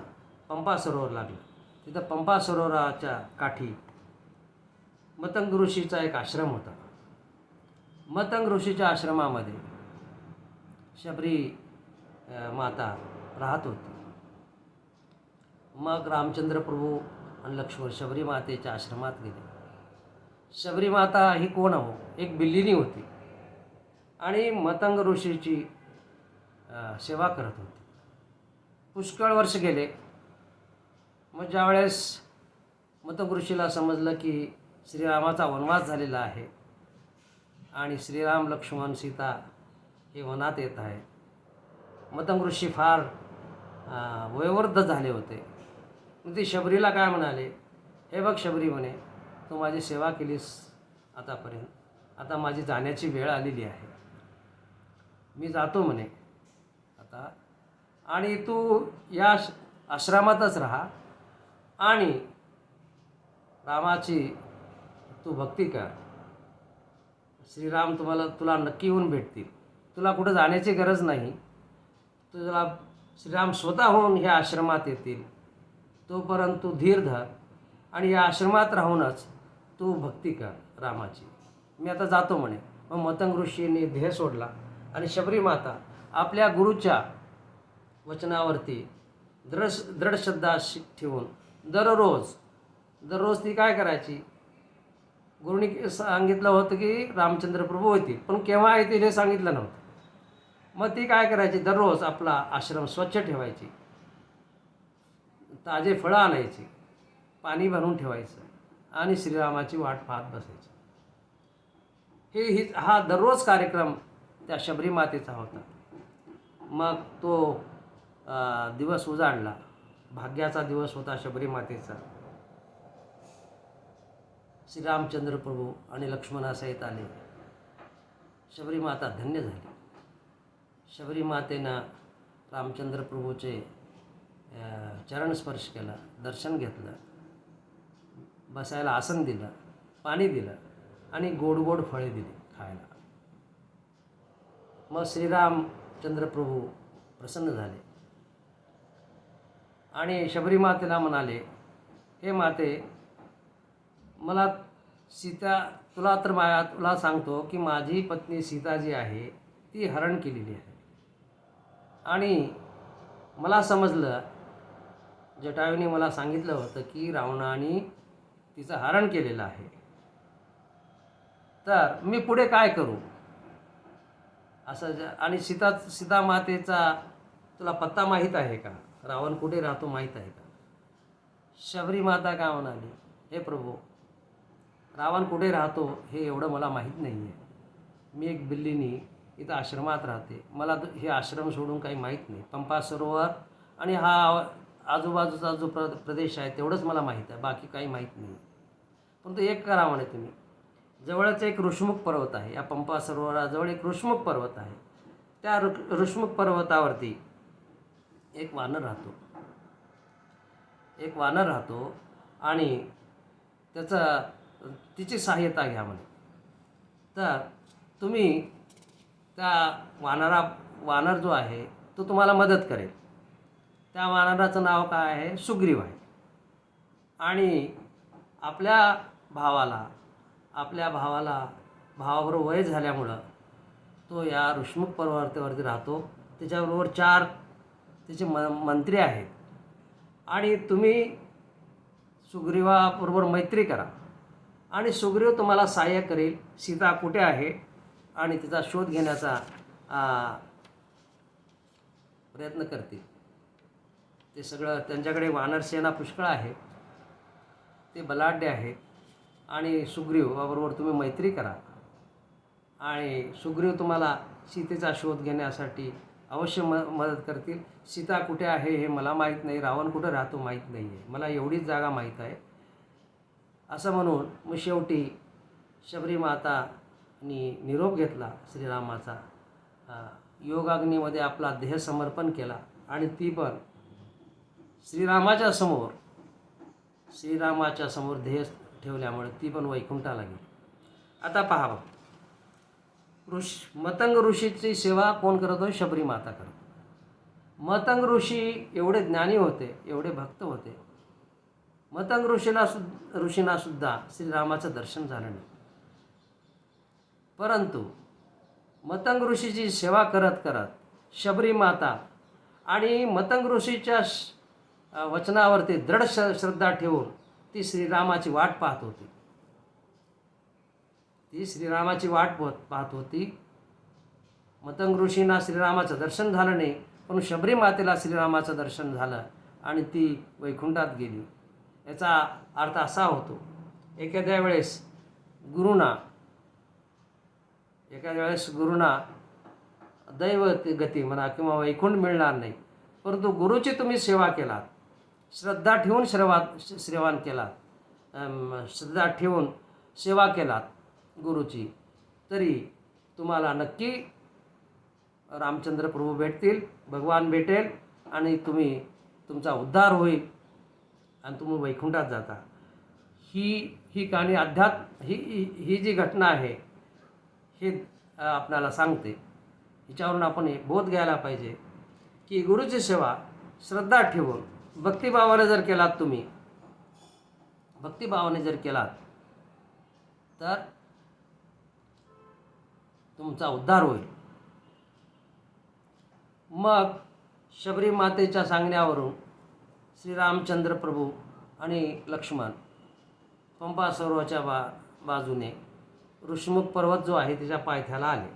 पंपा सरोवर लागलं. तिथं पंपा सरोवराच्या काठी मतंग ऋषीचा एक आश्रम होता. मतंग ऋषीच्या आश्रमामध्ये शबरी माता राहत होती. मग रामचंद्र प्रभू आणि लक्ष्मण शबरी मातेच्या आश्रमात गेले. शबरी माता ही कोण हो? एक बिल्लिनी होती आणि मतंग ऋषीची सेवा करत होती. पुष्कळ वर्ष गेले. मग ज्यावेळेस मतंग ऋषीला समजलं की श्रीरामाचा वनवास झालेला आहे आणि श्रीराम, लक्ष्मण, सीता हे वनात येत आहे. मतंग ऋषी फार वयोवृद्ध झाले होते. मग ते शबरीला काय म्हणाले, हे बघ शबरी म्हणे, तू माझी सेवा केलीस आतापर्यंत, आता माझी जाण्याची वेळ आलेली आहे. मी जातो म्हणे आता, आणि तू या आश्रमातच राहा आणि रामाची तू भक्ती कर. श्रीराम तुला नक्की येऊन भेटतील. तुला कुठं जाण्याची गरज नाही. तुला श्रीराम स्वतःहून ह्या आश्रमात येतील. तोपर्यंत तू धीर धर आणि या आश्रमात राहूनच तू भक्ती कर रामाची. मी आता जातो म्हणे. मग मतंग ऋषींनी देह सोडला आणि शबरी माता आपल्या गुरुच्या वचनावरती दृढ श्रद्धा ठेवून दररोज ती काय करायची, गुरुनी सांगितलं होतं की रामचंद्र प्रभू येतील, पण केव्हा येतील हे सांगितलं नव्हतं. मग ती काय करायची, दररोज आपला आश्रम स्वच्छ ठेवायची, ताजे फळं आणायची, पाणी भरून ठेवायचं आणि श्रीरामाची वाट पाहत बसायची. हा दररोज कार्यक्रम त्या शबरी मातेचा होता. मग तो दिवस उजाडला. भाग्याचा दिवस होता शबरी मातेचा. श्रीरामचंद्र प्रभू आणि लक्ष्मणासहित आले. शबरी माता धन्य झाली. शबरी मातेनं रामचंद्र प्रभूचे चरण स्पर्श केला, दर्शन घेतलं, बसायला आसन दिलं, पाणी दिलं आणि गोड गोड फळे दिली खायला. मग श्रीरामचंद्र प्रभू प्रसन्न झाले आणि शबरी मातेला म्हणाले, हे माते, मला सीता तुला सांगतो की माझी पत्नी सीता जी आहे ती हरण केलेली आहे आणि मला समजलं, जटायूने मला सांगितलं होतं की रावणाने तिचं हरण केलेलं आहे. तर मी पुढे काय करू असं आणि सीता मातेचा तुला पत्ता माहीत आहे का? रावण कुठे राहतो माहीत आहे का? शबरी माता काय म्हणाली, हे प्रभू, रावण कुठे राहतो हे एवढं मला माहीत नाही आहे. मी एक बिल्लीनी इथं आश्रमात राहते. मला हे आश्रम सोडून काही माहीत नाही. पंपा सरोवर आणि हा आजूबाजूचा जो प्रदेश आहे तेवढंच मला माहीत आहे, बाकी काही माहीत नाही. परंतु एक करा म्हणे तुम्ही, जवळच एक ऋषमुख पर्वत आहे. या पंपा सरोवराजवळ एक ऋषमुख पर्वत आहे. त्या ऋषमुख पर्वतावरती एक वानर राहतो आणि तिची सहाय्यता घ्या म्हणे. तर तुम्ही त्या वानर जो आहे तो तुम्हाला मदत करेल. त्या वानराचं नाव काय आहे? सुग्रीव आहे. आणि आपल्या भावाबरोबर वय झाल्यामुळं तो या ऋषमुख पर्वतावरती राहतो. त्याच्याबरोबर 4 त्याचे मंत्री आहेत आणि तुम्ही सुग्रीवाबरोबर मैत्री करा आणि सुग्रीव तुम्हाला सहाय्य करेल. सीता कुठे आहे आणि तिचा शोध घेण्याचा प्रयत्न करतील. ते सगळं त्यांच्याकडे वानरसेना पुष्कळ आहे, ते बलाढ्य आहेत आणि सुग्रीवाबरोबर तुम्ही मैत्री करा आणि सुग्रीव तुम्हाला सीतेचा शोध घेण्यासाठी अवश्य मदत करतील. सीता कुठे आहे हे मला माहीत नाही, रावण कुठे राहतो माहीत नाही आहे, मला एवढीच जागा माहीत आहे. असं म्हणून मग शेवटी शबरी मातानी निरोप घेतला श्रीरामाचा, योगाग्नीमध्ये आपला देह समर्पण केला आणि ती पण श्रीरामाच्या समोर देह ठेवल्यामुळे ती पण वैकुंठाला गेली. आता पहा, मतंग ऋषीची सेवा कोण करत होते? शबरी माता करत. मतंग ऋषी एवढे ज्ञानी होते, एवढे भक्त होते. मतंग ऋषींना सुद्धा श्रीरामाचं दर्शन झालं नाही. परंतु मतंग ऋषीची सेवा करत करत शबरी माता आणि मतंग ऋषीच्या वचनावरती दृढ श्रद्धा ठेवून ती श्रीरामाची वाट पाहत होती. मतंग ऋषींना श्रीरामाचं दर्शन झालं नाही, पण शबरी मातेला श्रीरामाचं दर्शन झालं आणि ती वैकुंठात गेली. याचा अर्थ असा होतो, एखाद्या वेळेस गुरुना दैव गती म्हणा किंवा वैकुंठ मिळणार नाही, परंतु गुरुची तुम्ही सेवा केलात, श्रद्धा ठेवून सेवा केलात गुरुची, तरी तुम्हाला नक्की रामचंद्र प्रभू भेटतील, भगवान भेटेल आणि तुमचा उद्धार होईल आणि तुम्ही वैकुंठात जाता. ही कहाणी ही जी घटना आहे हे आपल्याला सांगते. हिच्यावरून आपण बोध घ्यायला पाहिजे की गुरुची सेवा श्रद्धा ठेवून भक्तिभावाने जर केलात तर तुमचा उद्धार होईल. मग शबरी मातेच्या सांगण्यावरून श्रीरामचंद्र प्रभू आणि लक्ष्मण पंपा सरोवराच्या बाजूने ऋषमुख पर्वत जो आहे त्याच्या पायथ्याला आले.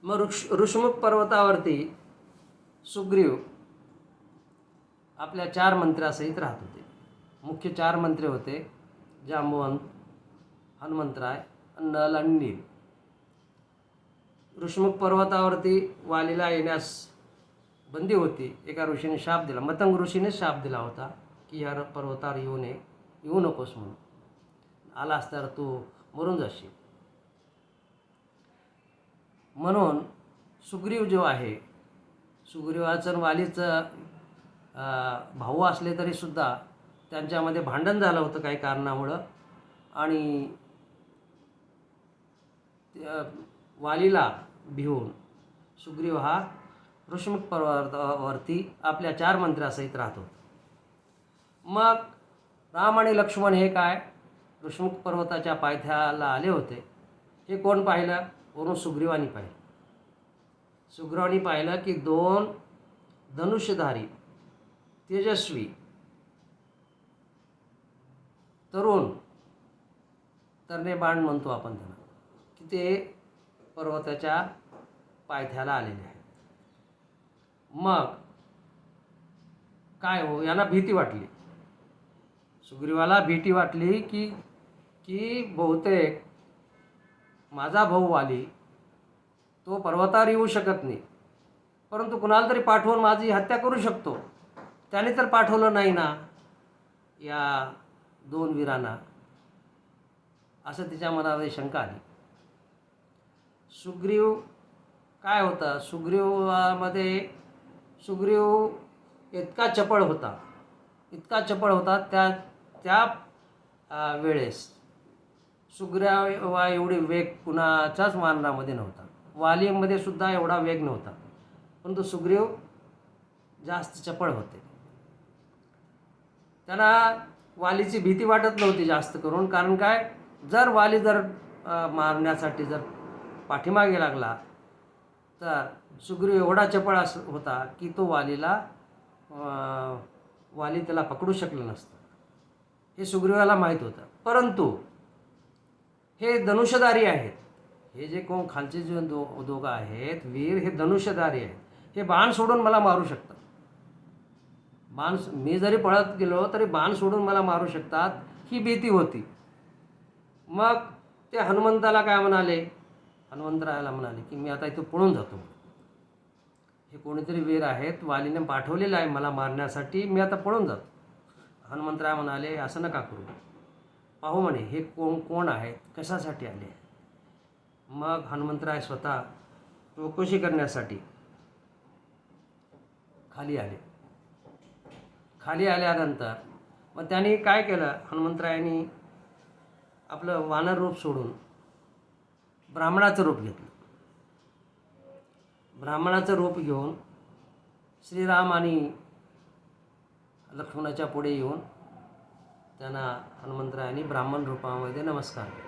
मग ऋषमुख पर्वतावरती सुग्रीव आपल्या 4 मंत्र्यासहित राहत होते. मुख्य 4 मंत्री होते, जांबवंत, हनुमंतराय, नल आणि नील. ऋषमुख पर्वतावरती वालीला येण्यास बंदी होती. एका ऋषीने शाप दिला, मतंग ऋषीने शाप दिला होता की या पर्वतावर येऊ नकोस म्हणून, आलास तर तू मरून जाशील. म्हणून सुग्रीव जो आहे, सुग्रीवाचं आणि वालीचं भाऊ असले तरीसुद्धा त्यांच्यामध्ये भांडण झालं होतं काही कारणामुळं, आणि वालीला भिवून सुग्रीव हा ऋष्मुख पर्वतावरती आपल्या 4 मंत्र्यासहित राहत होता. मग राम आणि लक्ष्मण हे काय ऋष्मुख पर्वताच्या पायथ्याला आले होते. हे कोण पाहिलं? वरून सुग्रीवानी पाहिलं. सुग्रीवानी पाहिलं की 2 धनुष्यधारी तेजस्वी तरुण तरणे बाण म्हणतो आपण त्यांना, की ते पर्वताच्या पायथ्याला आलेले आहेत. मग काय हो, यांना भीती वाटली. सुग्रीवाला भीती वाटली की बहुतेक माझा भाऊ वाली तो पर्वतावर येऊ शकत नाही, परंतु कुणाला तरी पाठवून माझी हत्या करू शकतो. त्याने तर पाठवलं नाही ना या 2 वीरांना, असं तिच्या मनामध्ये शंका आली. सुग्रीव काय होता, सुग्रीव इतका चपळ होता त्या वेळेस सुग्रीवा एवढी वेग कुणाच्याच मानरामध्ये नव्हता. वालीमध्ये सुद्धा एवढा वेग नव्हता, परंतु सुग्रीव जास्त चपळ होते. त्यांना वालीची भीती वाटत नव्हती जास्त करून, कारण काय, जर वाली मारण्यासाठी जर पाठीमागे लागला तर सुग्रीव एवढा चपळ होता की तो वाली त्याला पकडू शकलं नसतं. हे सुग्रीवाला माहीत होतं. परंतु हे धनुष्यधारी आहेत. हे जे कोण खालचे जे दोघं आहेत वीर, हे धनुष्यधारी आहेत. हे बाण सोडून मला मारू शकतात. मी जरी पळत गेलो तरी बाण सोडून मला मारू शकतात, ही भीती होती. मग ते हनुमंताला काय म्हणाले, हनुमंतरायाला म्हणाले की मी आता इथं पळून जातो. हे कोणीतरी वीर आहेत, वालीने पाठवलेलं आहे मला मारण्यासाठी, मी आता पळून जातो. हनुमंतराय म्हणाले असं नका करू, पाहू म्हणे हे कोण आहेत, कशासाठी आले. मग हनुमंतराय स्वतः चौकशी करण्यासाठी खाली आल्यानंतर मग त्यांनी काय केलं, हनुमंतरायांनी आपलं वानर रूप सोडून ब्राह्मणाचं रूप घेतलं. ब्राह्मणाचं रूप घेऊन श्रीराम आणि लक्ष्मणाच्या पुढे येऊन त्यांना हनुमंतरायांनी ब्राह्मण रूपामध्ये नमस्कार केला.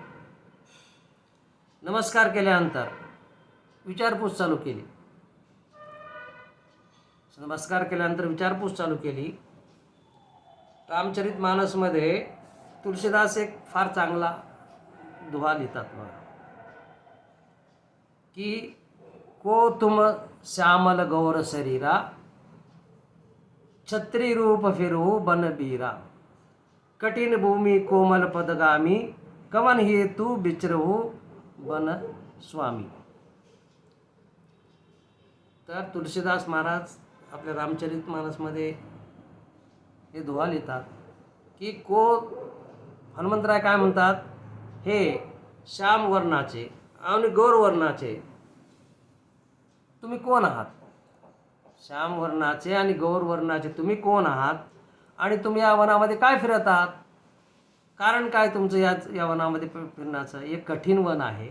नमस्कार केल्यानंतर विचारपूस चालू केली. रामचरितमानसमध्ये तुलसीदास एक फार चांगला दुहा लिहितात बघा, की को तुम श्यामल गौर शरीरा, छत्री रूप फिरू बनबीरा, कठिन भूमि कोमल पदगामी, कवन हेतु बिचरहू बन स्वामी. तर तुलसीदास महाराज आपल्या रामचरितमानसमध्ये हे दुहा लिहितात की हनुमंतराय काय म्हणतात, हे श्याम वर्णाचे आणि गौर वर्णाचे तुम्ही कोण आहात. श्याम वर्णाचे आणि गौर वर्णाचे तुम्ही कोण आहात, आणि तुम्ही या वनामध्ये काय फिरत आहात. कारण काय तुमचं या वनामध्ये फिरण्याचं. एक कठीण वन आहे.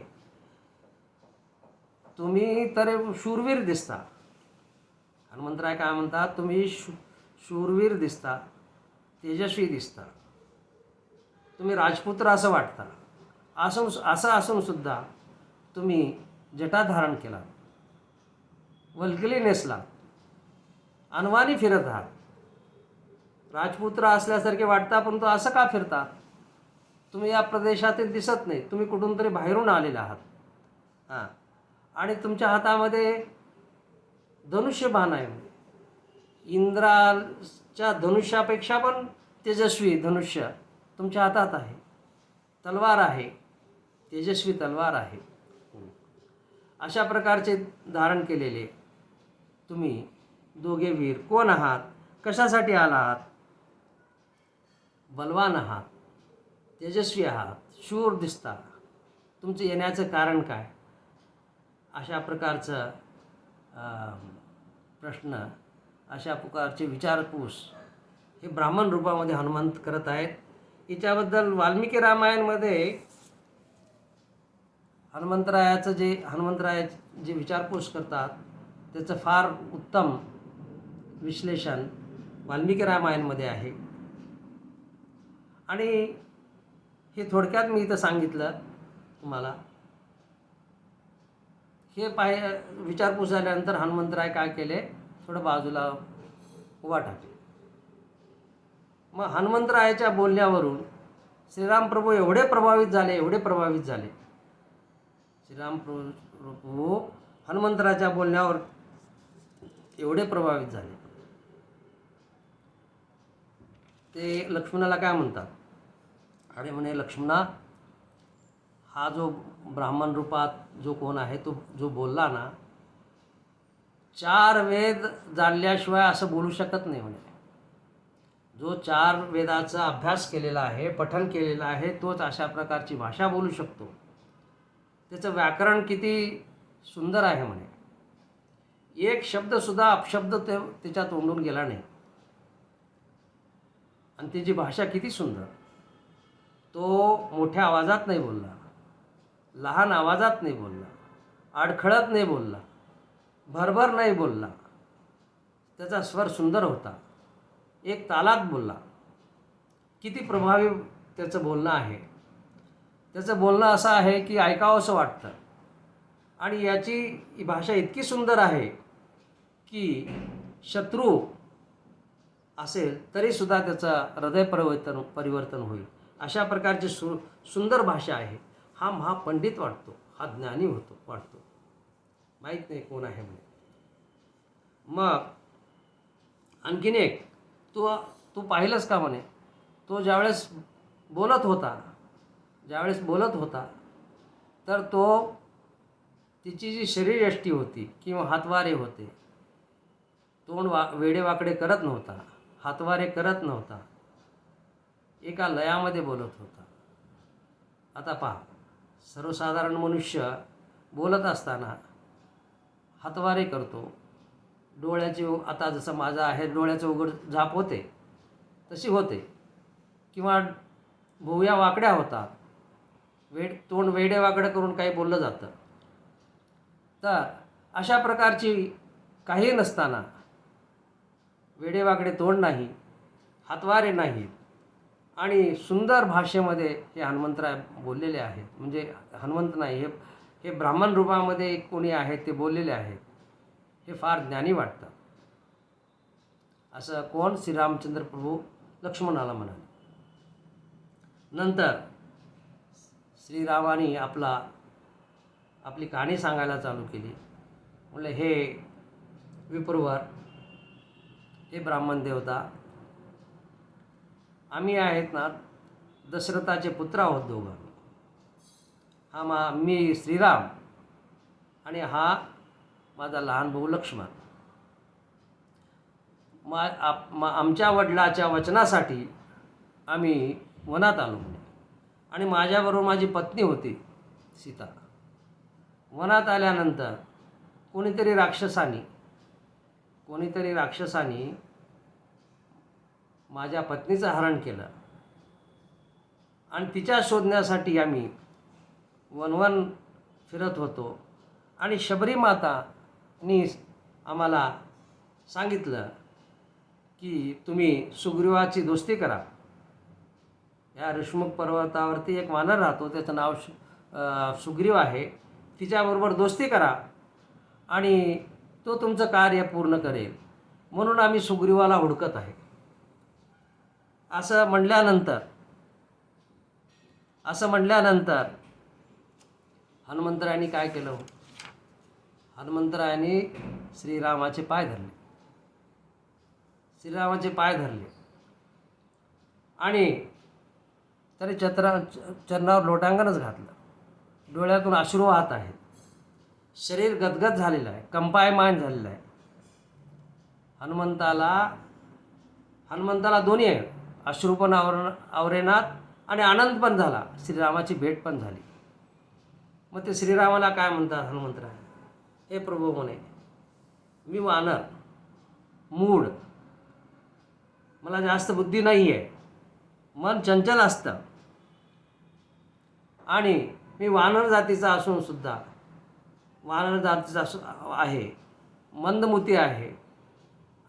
तुम्ही तर शूरवीर दिसता. हनुमंतराय काय म्हणतात, तुम्ही शूरवीर दिसता, तेजस्वी दिसता, तुम्ही राजपुत्र असं वाटता. असं असून सुद्धा तुम्ही जटा धारण केला, वल्कली नेसला, अनवाणी फिरत आहात. राजपुत्र असल्यासारखे वाटता, परंतु असं का फिरता. तुम्ही या प्रदेशातील दिसत नाही, तुम्ही कुठून तरी बाहेरून आलेले आहात. आणि तुमच्या हातामध्ये धनुष्यबाण आहे. इंद्राच्या धनुष्यापेक्षा पण तेजस्वी धनुष्य तुमच्या हातात आहे. तलवार आहे, तेजस्वी तलवार आहे. अशा प्रकारचे धारण केलेले तुम्ही दोघे वीर कोण आहात, कशासाठी आलात. बलवान आहात, तेजस्वी आहात, शूर दिसता. तुमचं येण्याचं कारण काय. अशा प्रकारचं प्रश्न, अशा प्रकारचे विचारपूस हे ब्राह्मण रूपामध्ये हनुमंत करत आहेत. हिच्याबद्दल वाल्मिकी रामायणमध्ये हनुमंतराय जे विचारपूस करतात त्याचं फार उत्तम विश्लेषण वाल्मिकी रामायणमध्ये आहे. आणि हे थोडक्यात मी इथं सांगितलं तुम्हाला. हे विचारपूस झाल्यानंतर हनुमंतराय काय केले, थोडं बाजूला उभा टाकले. मग हनुमंतरायाच्या बोलण्यावरून श्रीरामप्रभू एवढे प्रभावित झाले. श्रीरामप्रभू हनुमंतरायाच्या बोलण्यावर एवढे प्रभावित झाले. ते लक्ष्मणाला काय म्हणतात, अरे म्हणे लक्ष्मणा, हा जो ब्राह्मण रूपात जो कोण आहे तो जो बोलला ना, 4 वेद जाणल्याशिवाय असं बोलू शकत नाही म्हणे. जो 4 वेदाचा अभ्यास केलेला आहे, पठण केलेला आहे, तोच अशा प्रकारची भाषा बोलू शकतो. त्याचं व्याकरण किती सुंदर आहे म्हणे. एक शब्दसुद्धा अपशब्द त्याच्या तोंडून गेला नाही. आणि त्याची भाषा किती सुंदर. तो मोठ्या आवाजात नाही बोलला, लहान आवाजात नाही बोलला, अडखळत नाही बोलला, भरभर नाही बोलला. त्याचा स्वर सुंदर होता, एक तालात बोलला. किती प्रभावी त्याचं बोलणं आहे. त्याचं बोलणं असं आहे की ऐकावंसं वाटतं. आणि याची भाषा इतकी सुंदर आहे की शत्रू असेल तरीसुद्धा त्याचं हृदय परिवर्तन होईल. अशा प्रकारची सुंदर भाषा आहे. हा महापंडित वाटतो, हा ज्ञानी वाटतो. माहीत नाही कोण आहे म्हणे. मग आणखीन एक, तू पाहिलंस का म्हणे, तो ज्यावेळेस बोलत होता तर तिची जी शरीरयष्टी होती किंवा हातवारे होते, तोंड वेडेवाकडे करत नव्हता, हातवारे करत नव्हता, एका लयामध्ये बोलत होता. आता पहा, सर्वसाधारण मनुष्य बोलत असताना हातवारे करतो, डोळ्याची, आता जसं माझा आहे डोळ्याचं उघड झाप होते तशी होते, किंवा भुवया वाकड्या होतात, तोंड वेडेवाकडं करून काही बोललं जातं. तर अशा प्रकारची काही नसताना, वेडेवाकडे तोंड नाही, हातवारे नाहीत, आणि सुंदर भाषेमध्ये हे हनुमंतराय बोललेले आहेत. म्हणजे हनुमंत नाही, हे ब्राह्मण रूपामध्ये कोणी आहेत ते बोललेले आहेत. हे फार ज्ञानी वाटतं. असं कोण, श्रीरामचंद्र प्रभू लक्ष्मणाला म्हणाले. नंतर श्रीरामाने आपली कहाणी सांगायला चालू केली. म्हणले, हे विप्रवर, हे ब्राह्मण देवता, आम्ही आहेत ना दशरथाचे पुत्र आहोत दोघं. मी श्रीराम आणि हा माझा लहान भाऊ लक्ष्मण. आमच्या वडिलाच्या वचनासाठी आम्ही वनात आलो म्हणे. आणि माझ्याबरोबर माझी पत्नी होती सीता. वनात आल्यानंतर कोणीतरी राक्षसानी माझ्या पत्नीचं हरण केलं. आणि तिच्या शोधण्यासाठी आम्ही वनवन फिरत होतो. आणि शबरी मातानी आम्हाला सांगितलं की तुम्ही सुग्रीवाची दोस्ती करा. या ऋष्मुख पर्वतावरती एक वानर राहतो, त्याचं नाव सुग्रीव आहे. तिच्याबरोबर दोस्ती करा आणि तो तुमचं कार्य पूर्ण करेल, म्हणून आम्ही सुग्रीवाला हुडकत आहे. असं म्हणल्यानंतर हनुमंतरायांनी काय केलं, हनुमंतरायांनी श्रीरामाचे पाय धरले आणि तरी चरणावर लोटांगणच घातलं. डोळ्यातून अश्रू वाहत आहेत, शरीर गदगद झालेलं आहे, कंपायमान झालेलं आहे. हनुमंताला दोन्ही आहे, अश्रू पण आवरेनात आणि आनंद पण झाला, श्रीरामाची भेट पण झाली. मग ते श्रीरामाला काय म्हणतात हनुमंतराय, हे प्रभू म्हणे, मी वानर मूढ, मला जास्त बुद्धी नाही आहे, मन चंचल असतं आणि मी वानर जातीचा असून सुद्धा वानर जातीचा आहे, मंदमती आहे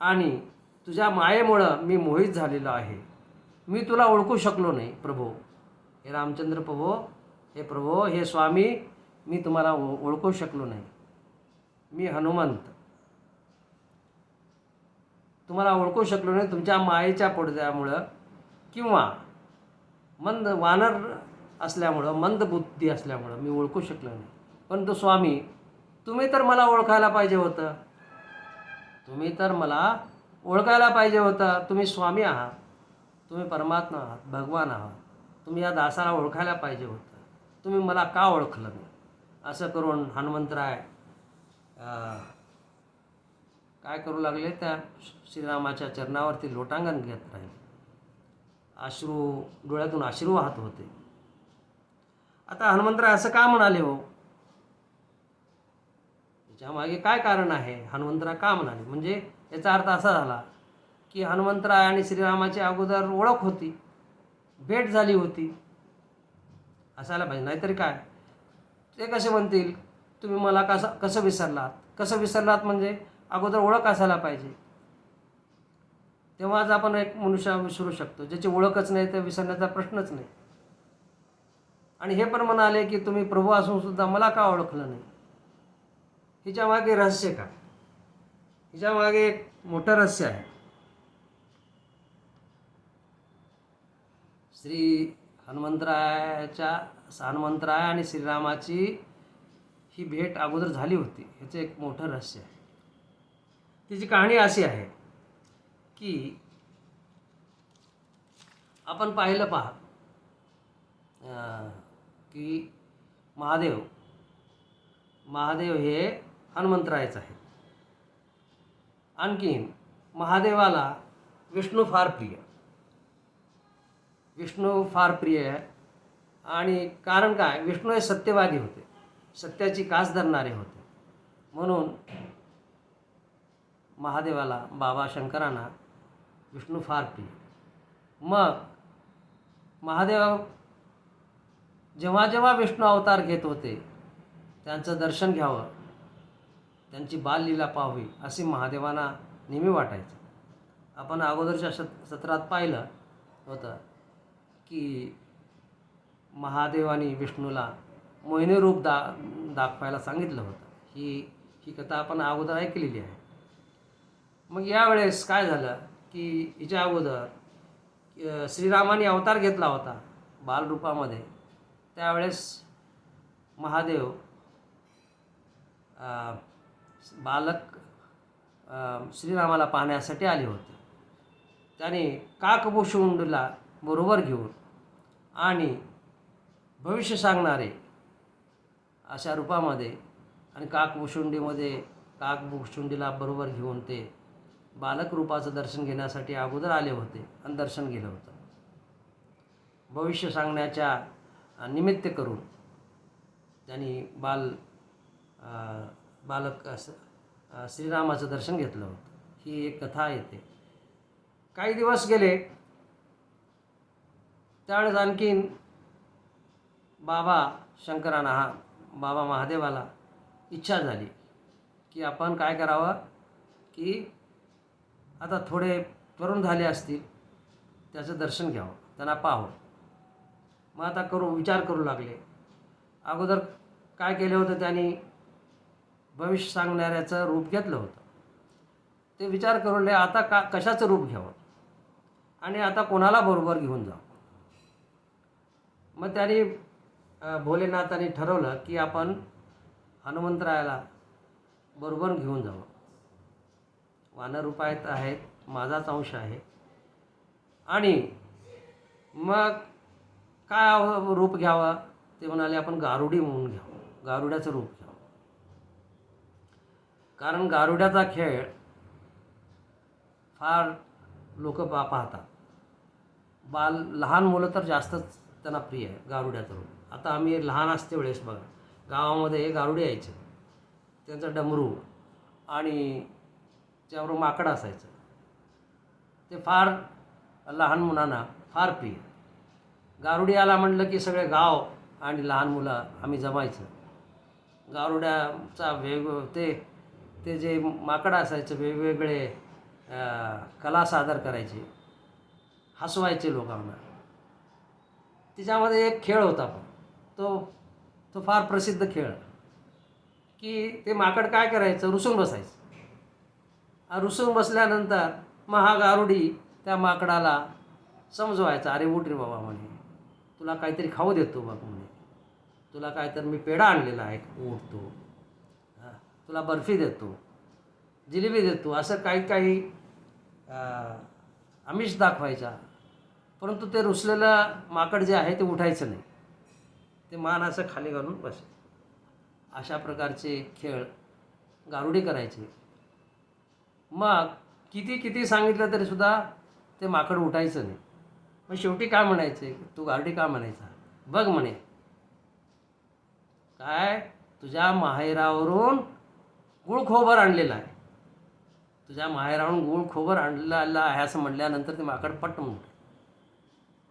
आणि तुझ्या मायेमुळं मी मोहित झालेलो आहे. मी तुला ओळखू शकलो नाही प्रभो. हे रामचंद्र प्रभो, हे प्रभो, हे स्वामी, मी तुम्हाला ओळखू शकलो नाही. मी हनुमंत तुम्हाला ओळखू शकलो नाही तुमच्या मायेच्या पडद्यामुळं किंवा मंद वानर असल्यामुळं, मंद बुद्धी असल्यामुळं मी ओळखू शकलो नाही. परंतु स्वामी, तुम्ही तर मला ओळखायला पाहिजे होतं. तुम्ही तर मला ओळखायला पाहिजे होतं. तुम्ही स्वामी आहात, तुम्ही परमात्मा आहात, भगवान आहात. तुम्ही या दासाला ओळखायला पाहिजे होतं. तुम्ही मला का ओळखलं नाही? असं करून हनुमंतराय काय करू लागले, त्या श्रीरामाच्या चरणावरती लोटांगण घेत राहिले. डोळ्यातून अश्रू वाहत होते. आता हनुमंतराय असं का म्हणाले हो? याच्यामागे काय कारण आहे? हनुमंतराय का म्हणाले? म्हणजे याचा अर्थ असा झाला की हनुमंतराय आणि श्रीरामाची अगोदर ओळख होती, भेट झाली होती, असायला पाहिजे. नाहीतरी काय, ते कसे म्हणतील तुम्ही मला कसं विसरलात? कसं विसरलात म्हणजे अगोदर ओळख असायला पाहिजे, तेव्हाच आपण एक मनुष्य विसरू शकतो. ज्याची ओळखच नाही तर विसरण्याचा प्रश्नच नाही. आणि हे पण म्हणाले की तुम्ही प्रभू असून सुद्धा मला का ओळखलं नाही? हिच्या मागे रहस्य काय? हिच्या मागे एक मोठं रहस्य आहे. हनुमंतराय आणि श्रीरामाची ही भेट अगोदर झाली होती, ह्याचं एक मोठं रहस्य आहे. तिची कहाणी अशी आहे की आपण पाहिलं पहा की महादेव हे हनुमंतरायच आहे. आणखीन महादेवाला विष्णू फार प्रिय आहे. आणि कारण काय? विष्णू हे सत्यवादी होते, सत्याची कास धरणारे होते. म्हणून महादेवाला, बाबा शंकरांना विष्णू फार प्रिय. मग महादेव जेव्हा जेव्हा विष्णू अवतार घेत होते त्यांचं दर्शन घ्यावं, त्यांची बाललीला पाहावी असे महादेवांना नेहमी वाटायचं. आपण अगोदरच्या सत्रात पाहिलं होतं की महादेवाने विष्णूला मोहिनी रूप दाखवायला सांगितलं होतं. ही कथा आपण अगोदर ऐकलेली आहे. मग यावेळेस काय झालं की हिच्या अगोदर श्रीरामाने अवतार घेतला होता बालरूपामध्ये. त्यावेळेस महादेव बालक श्रीरामाला पाहण्यासाठी आले होते. त्याने काकभूषुंडीला बरोबर घेऊन आणि भविष्य सांगणारे अशा रूपामध्ये आणि काकभूषुंडीला बरोबर घेऊन ते बालक रूपाचं दर्शन घेण्यासाठी अगोदर आले होते आणि दर्शन गेलं होतं. भविष्य सांगण्याच्या निमित्त करून त्यांनी बालक श्रीरामाचं दर्शन घेतलं होतं. ही एक कथा येते. काही दिवस गेले, त्यावेळेस आणखीन बाबा महादेवाला इच्छा झाली की आपण काय करावं की आता थोडे तरुण झाले असतील, त्याचं दर्शन घ्यावं, त्यांना पाहावं. मग आता विचार करू लागले. अगोदर काय केलं होतं, त्यांनी भविष्य सांगणाऱ्याचं रूप घेतलं होतं. ते विचार करू लागले आता कशाचं रूप घ्यावं आणि आता कोणाला बरोबर घेऊन जावं. मग त्यांनी भोलेनाथांनी ठरवलं की आपण हनुमंतरायाला बरोबर घेऊन जावं. वानर रूपात आहेत, माझाच अंश आहे. आणि मग काय रूप घ्यावं ते म्हणाले, आपण गारुडी म्हणून घ्यावं, गारुड्याचं रूप घ्यावं. कारण गारुड्याचा खेळ फार लोक पाहतात. लहान मुलं तर जास्तच त्यांना प्रिय आहे गारुड्याचं रूप. आता आम्ही लहान असते वेळेस बघा, गावामध्ये गारुडे यायचे, त्यांचा डमरू आणि त्यावर माकडं असायचं. ते फार लहान मुलांना फार प्रिय. गारुडी आला म्हटलं की सगळे गाव आणि लहान मुलं आम्ही जमायचं. गारुड्याचा ते ते जे माकडं असायचं वेगवेगळे कला सादर करायचे, हसवायचे लोकांना. तिच्यामध्ये एक खेळ होता पण तो तो फार प्रसिद्ध खेळ, की ते माकड काय करायचं, रुसून बसायचं. रुसून बसल्यानंतर मग हा गारुडी त्या माकडाला समजवायचा, अरे उठ रे बाबा म्हणे, तुला काहीतरी खाऊ देतो बघ म्हणे, तुला काहीतरी मी पेढा आणलेला आहे, उठतो, तुला बर्फी देतो, जिलेबी देतो, असं काही काही आमिष दाखवायचा. परंतु ते रुसलेलं माकड जे आहे ते उठायचं नाही, ते मान असं खाली घालून बसे. अशा प्रकारचे खेळ गारुडी करायचे. मग किती किती सांगितलं तरीसुद्धा ते माकड उठायचं नाही. मग शेवटी काय म्हणायचे, तू गारुडी का म्हणायचा, बघ म्हणे, काय तुझ्या माहेरावरून गुळ खोबर आणलेलं आहे, तुझ्या माहेरावरून गुळ खोबर आणलेलं आहे असं म्हटल्यानंतर ते माकड पट्ट म्हणतं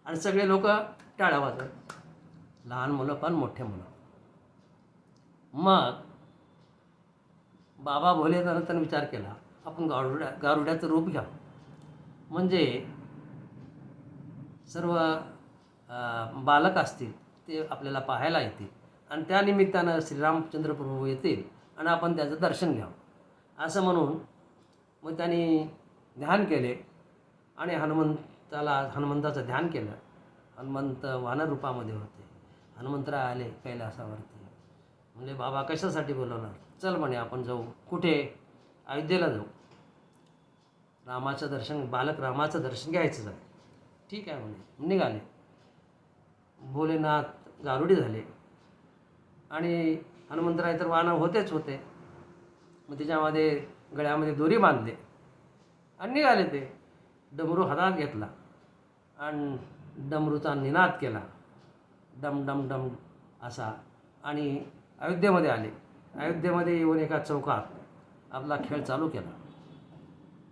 आणि सगळे लोक टाळ्या वाजवत, लहान मुलं पण मोठे मुलं. मग बाबा भोले त्यानंतर विचार केला, आपण गारुड्याचं रूप घ्या, म्हणजे सर्व बालक असतील ते आपल्याला पाहायला येतील आणि त्या निमित्तानं श्रीरामचंद्र प्रभू येतील आणि आपण त्याचं दर्शन घ्यावं. असं म्हणून मग त्यांनी ध्यान केले आणि हनुमंताचं ध्यान केलं. हनुमंत वानर रूपामध्ये होते. हनुमंतराय आले कैलासावरती. म्हणजे बाबा कशासाठी बोलवणार, चल म्हणे आपण जाऊ. कुठे, अयोध्येला जाऊ, बालक रामाचं दर्शन घ्यायचं आहे. ठीक आहे म्हणे, निघाले. भोलेनाथ गारुडी झाले आणि हनुमंतराय तर वानर होते. मग त्याच्यामध्ये गळ्यामध्ये दोरी बांधले आणि निघाले. ते डमरू हातात घेतला आणि डमरूचा निनाद केला, डम डम डम असा, आणि अयोध्येमध्ये आले. अयोध्येमध्ये येऊन एका चौकात आपला खेळ चालू केला.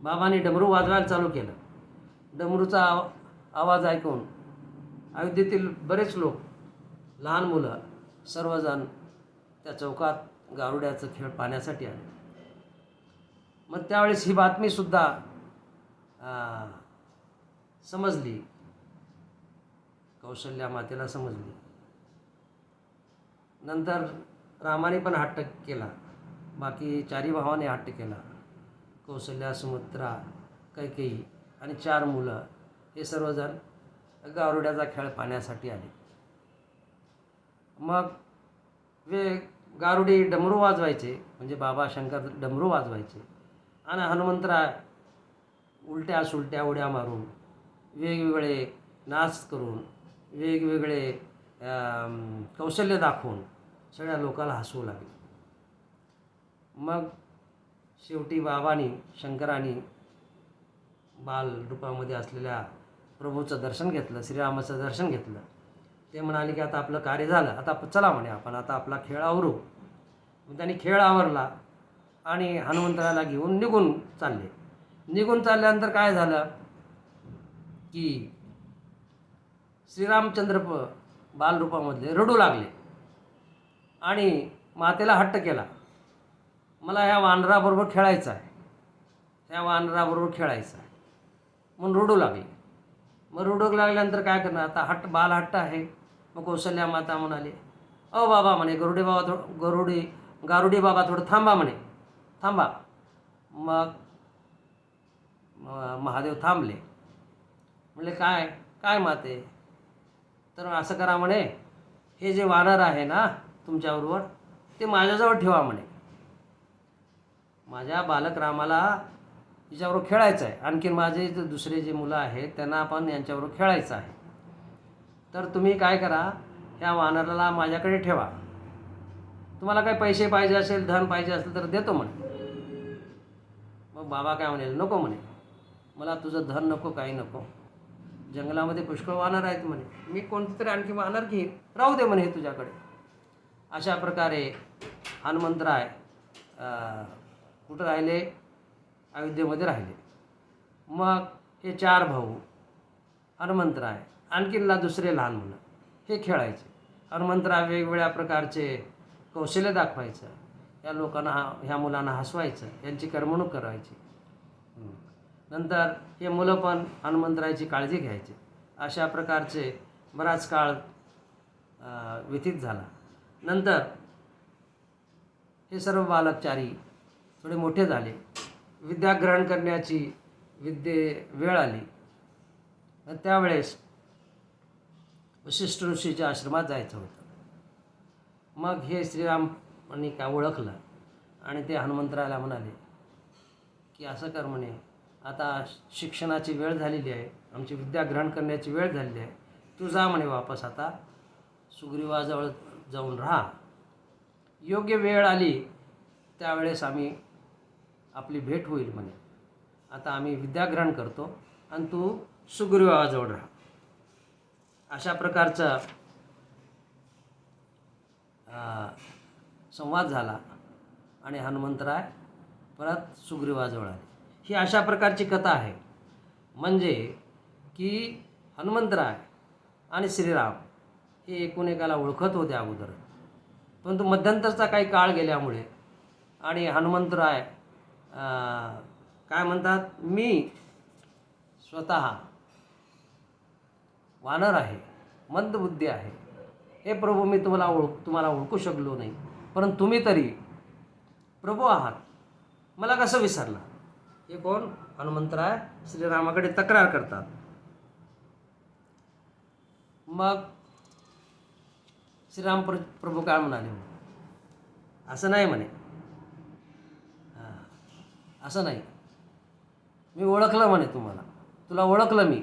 बाबांनी डमरू वाजवायला चालू केलं. डमरूचा आवाज ऐकून अयोध्येतील बरेच लोक, लहान मुलं, सर्वजण त्या चौकात गारुड्याचं खेळ पाहण्यासाठी आले. मग त्यावेळेस ही बातमीसुद्धा समजली, कौशल्या मातेला समजली. नंतर रामाने पण हट्ट केला, बाकी चारी भावाने हट्ट केला. कौशल्या, सुमित्रा, कैकेयी आणि 4 मुलं हे सर्वजण गारुड्याचा खेळ पाहण्यासाठी आले. मग गारुडी डमरू वाजवायचे, म्हणजे बाबा शंकर डमरू वाजवायचे आणि हनुमंतराय उलट्या सुलट्या उड्या मारून, वेगवेगळे नाच करून, वेगवेगळे कौशल्य दाखवून सगळ्या लोकांना हसवू लागले. मग शेवटी बाबांनी, शंकरांनी बाल रूपामध्ये असलेल्या प्रभूचं दर्शन घेतलं, श्रीरामाचं दर्शन घेतलं. ते म्हणाले की आता आपलं कार्य झालं, आता चला म्हणे आपण आता आपला खेळ आवरू. मग त्यांनी खेळ आवरला आणि हनुमंतराला घेऊन निघून चालल्यानंतर काय झालं की श्रीरामचंद्र बालरूपामधले रडू लागले आणि मातेला हट्ट केला, मला ह्या वानराबरोबर खेळायचं आहे, म्हणून रडू लागले. मग रडू लागल्यानंतर काय करणार, आता बाल हट्ट आहे. मग कौशल्या माता म्हणाले, बाबा म्हणे, गारुडी बाबा थोडं थांबा म्हणे, थांबा. मग महादेव थांबले. म्हणले काय माते, तर असं करा म्हणे, हे जे वानर आहे ना तुमच्याबरोबर ते माझ्याजवळ ठेवा म्हणे, माझ्या बालक रामाला हिच्याबरोबर खेळायचं आहे, आणखीन माझे दुसरे जे मुलं आहेत त्यांना पण यांच्याबरोबर खेळायचं आहे. तर तुम्ही काय करा, ह्या वानराला माझ्याकडे ठेवा, तुम्हाला काही पैसे पाहिजे असेल, धन पाहिजे असेल तर देतो म्हणे. मग बाबा काय म्हणे, नको म्हणे, मला तुझं धन नको, काही नको, जंगलामध्ये पुष्कळ वानर आहेत म्हणे, मी कोणतरी आणखी वानर घेईन, राहू दे म्हणे हे तुझ्याकडे. अशा प्रकारे हनुमंतराय कुठं राहिले? अयोध्येमध्ये राहिले. मग हे 4 भाऊ हनुमंतराय, आणखीनला दुसरे लहान मुलं हे खेळायचे. हनुमंतराय वेगवेगळ्या प्रकारचे कौशल्य दाखवायचं, या लोकांना ह्या मुलांना हसवायचं, यांची करमणूक करायची. नंतर हे मुलं पण हनुमंतरायाची काळजी घ्यायची. अशा प्रकारचे बराच काळ व्यतीत झाला. नंतर हे सर्व बालक 4ही थोडे मोठे झाले. विद्या ग्रहण करण्याची वेळ आली. त्यावेळेस वशिष्ठ ऋषीच्या आश्रमात जायचं होतं. मग हे श्रीरामांनी काय ओळखलं आणि ते हनुमंतरायाला म्हणाले की असं कर म्हणे, आता शिक्षणाची वेळ झालेली आहे, आमची विद्या ग्रहण करण्याची वेळ झालेली आहे, तू जा म्हणे वापस, आता सुग्रीवाजवळ जाऊन राहा. योग्य वेळ आली त्यावेळेस आपली भेट होईल म्हणे. आता आम्ही विद्याग्रहण करतो आणि तू सुग्रीवाजवळ राहा. अशा प्रकारचा संवाद झाला आणि हनुमंतराय परत सुग्रीवाजवळ आले. ही अशा प्रकारची कथा आहे. म्हणजे की हनुमंतराय आणि श्रीराम हे एकूण एकाला ओळखत होते अगोदर, परंतु मध्यंतरचा काही काळ गेल्यामुळे आणि हनुमंतराय काय म्हणतात, मी स्वतः वानर आहे, मंदबुद्धी आहे, हे प्रभू मी तुम्हाला ओळखू शकलो नाही, परंतु तुम्ही तरी प्रभू आहात, मला कसं विसरला? हे कोण? हनुमंतराय श्रीरामाकडे तक्रार करतात. मग श्रीराम प्रभू काय म्हणाले? असं नाही म्हणे, असं नाही, मी ओळखलं म्हणे तुला ओळखलं मी.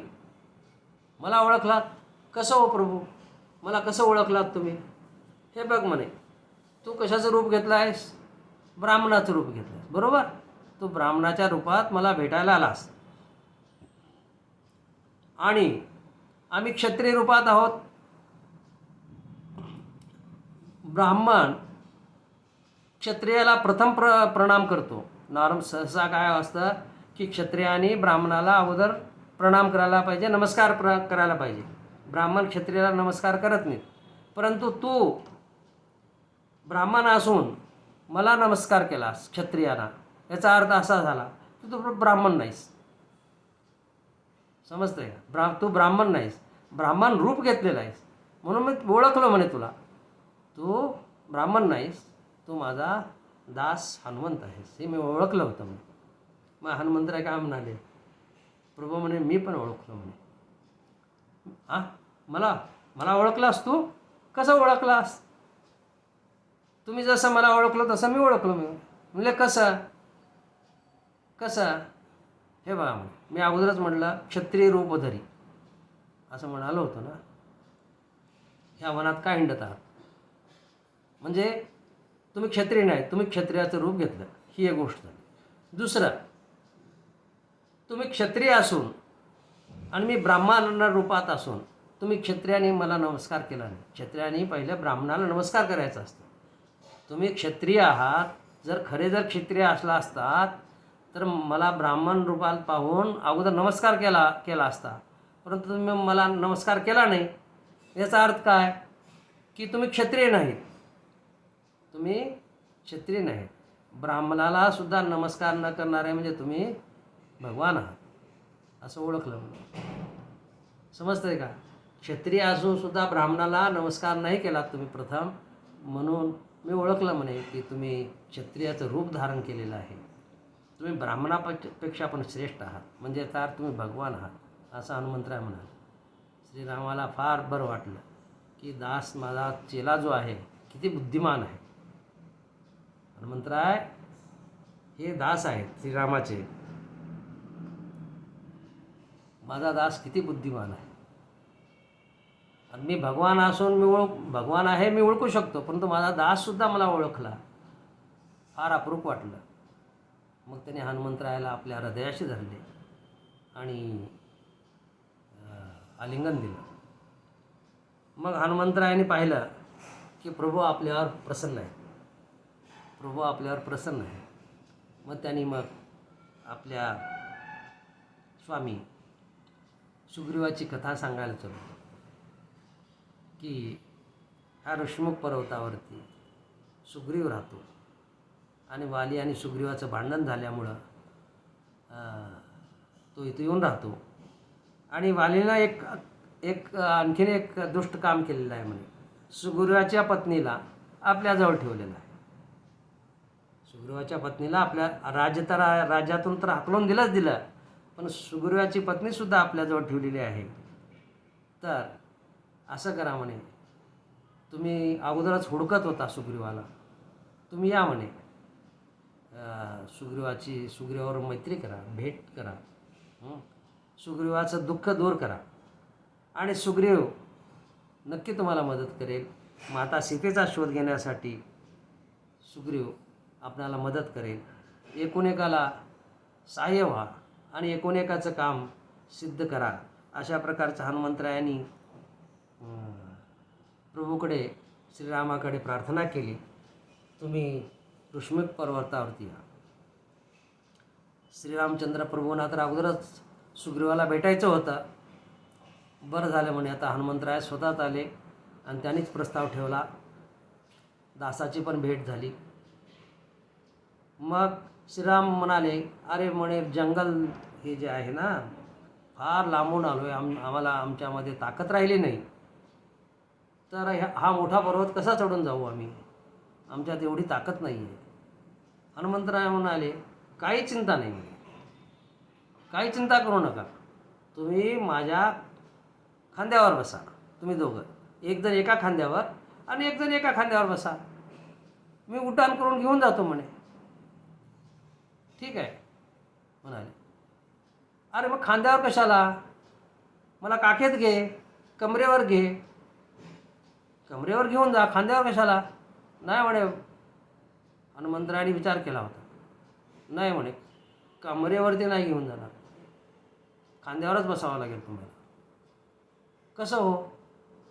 मला ओळखलात? कसं हो प्रभू, मला कसं ओळखलात तुम्ही? हे बघ म्हणे, तू कशाचं रूप घेतलं आहेस? ब्राह्मणाचं रूप घेतलं आहेस, बरोबर? तू ब्राह्मणाच्या रूपात मला भेटायला आलास आणि आम्ही क्षत्रिय रूपात आहोत. ब्राह्मण क्षत्रियाला प्रथम प्रणाम करतो. सहसा काय असतं की क्षत्रियाने ब्राह्मणाला अगोदर प्रणाम करायला पाहिजे, नमस्कार करायला पाहिजे. ब्राह्मण क्षत्रियाला नमस्कार करत नाहीत. परंतु तू ब्राह्मण असून मला नमस्कार केलास क्षत्रियाला, याचा अर्थ असा झाला की तू ब्राह्मण नाहीस. समजतंय का? तू ब्राह्मण नाहीस, ब्राह्मण रूप घेतलेलं आहेस, म्हणून मी ओळखलं म्हणे तुला. तू ब्राह्मण नाहीस, तू माझा दास हनुमंत आहेस, हे मी ओळखलं होतं म्हणे. मग हनुमंतराय काय म्हणाले? प्रभू म्हणे, मी पण ओळखलं म्हणे. मला ओळखलास? तू कसं ओळखलास? तुम्ही जसं मला ओळखलं तसं मी ओळखलं. मी म्हणजे कसं? हे बघा, मी अगोदरच म्हटलं क्षत्रिय रूपधरी असं म्हणालो होतं ना. ह्या वनात काय हिंडत आहात? म्हणजे तुम्ही क्षत्रिय नाही, तुम्ही क्षत्रियाचं रूप घेतलं, ही एक गोष्ट झाली. दुसरं, तुम्ही क्षत्रिय असून आणि मी ब्राह्मण रूपात असून तुम्ही क्षत्रियाने मला नमस्कार केला नाही. क्षत्रियाने पहिले ब्राह्मणाला नमस्कार करायचा असतो. तुम्ही क्षत्रिय आहात, जर क्षत्रिय असला असतात तर मला ब्राह्मण रूपात पाहून अगोदर नमस्कार केला असता, परंतु तुम्ही मला नमस्कार केला नाही. याचा अर्थ काय? की तुम्ही क्षत्रिय नाहीत. तुम्ही क्षत्रिय नाहीत. ब्राह्मणाला सुद्धा नमस्कार न करणारे म्हणजे तुम्ही भगवान आहात, असं ओळखलं. समजतंय का? क्षत्रिय असून सुद्धा ब्राह्मणाला नमस्कार नाही केला तुम्ही प्रथम, म्हणून मी ओळखलं म्हणे की तुम्ही क्षत्रियाचं रूप धारण केलेलं आहे. तुम्ही ब्राह्मणापेक्षा पण श्रेष्ठ आहात, म्हणजे याचा तुम्ही भगवान आहात, असं हनुमंतराय म्हणाले. श्रीरामाला फार बरं वाटलं की दास माझा चेला जो आहे किती बुद्धिमान आहे. हनुमंतराय हे दास आहेत श्रीरामाचे, माझा दास किती बुद्धिमान आहे. आणि मी भगवान असून भगवान आहे, मी ओळखू शकतो, परंतु माझा दाससुद्धा मला ओळखला. फार अप्रूप वाटलं. मग त्याने हनुमंतरायाला आपल्या हृदयाशी धरले आणि आलिंगन दिलं. मग हनुमंतरायाने पाहिलं की प्रभू आपल्यावर प्रसन्न आहे. प्रभू आपल्यावर प्रसन्न आहे. मग त्यांनी आपल्या स्वामी सुग्रीवाची कथा सांगायला चालू की ह्या ऋषमुख पर्वतावरती सुग्रीव राहतो आणि वाली आणि सुग्रीवाचं भांडण झाल्यामुळं तो इथं येऊन राहतो. आणि वालीनं आणखीन एक दुष्ट काम केलेलं आहे म्हणे. सुग्रीवाच्या पत्नीला आपल्याजवळ ठेवलेलं आहे. सुग्रीवाच्या पत्नीला आपल्या राज्यातून तर हाकलून दिलं, पण सुग्रीवाची पत्नीसुद्धा आपल्याजवळ ठेवलेली आहे. तर असं करा म्हणे, तुम्ही अगोदरच हुडकत होता सुग्रीवाला, तुम्ही या म्हणे, सुग्रीवावर मैत्री करा, भेट करा, सुग्रीवाचं दुःख दूर करा आणि सुग्रीव नक्की तुम्हाला मदत करेल. माता सीतेचा शोध घेण्यासाठी सुग्रीव आपल्याला मदत करेल. एकोणेकाला सहाय्य व्हा आणि एकोणेकाचं काम सिद्ध करा. अशा प्रकारचं हनुमंतरायांनी प्रभूकडे श्रीरामाकडे प्रार्थना केली. तुम्ही ऋषमुख पर्वतावरती या. श्रीरामचंद्र प्रभूंना तर अगोदरच सुग्रीवाला भेटायचं होतं. बरं झालं म्हणे, आता हनुमंतराय स्वतःच आले आणि त्यांनीच प्रस्ताव ठेवला. दासाची पण भेट झाली. मग श्रीराम म्हणाले, अरे म्हणे, जंगल हे जे आहे ना, फार लांबून आलो आहे, आम्हाला आमच्यामध्ये ताकद राहिली नाही, तर हा मोठा पर्वत कसा चढून जाऊ आम्ही, आमच्यात एवढी ताकद नाही आहे. हनुमंतराय म्हणाले, काही चिंता नाही, काही चिंता करू नका, तुम्ही माझ्या खांद्यावर बसा. तुम्ही दोघं, एक जण एका खांद्यावर आणि एक जण एका खांद्यावर बसा, मी उड्डाण करून घेऊन जातो म्हणे. ठीक आहे म्हणाले. अरे मग खांद्यावर कशाला, मला काखेत घे, कमरेवर घे, कमरेवर घेऊन जा, खांद्यावर कशाला. नाही म्हणे. हनुमंतरायाने विचार केला होता. नाही म्हणे, कमरेवरती नाही घेऊन जाणार, खांद्यावरच बसावं लागेल तुम्हाला. कसं हो?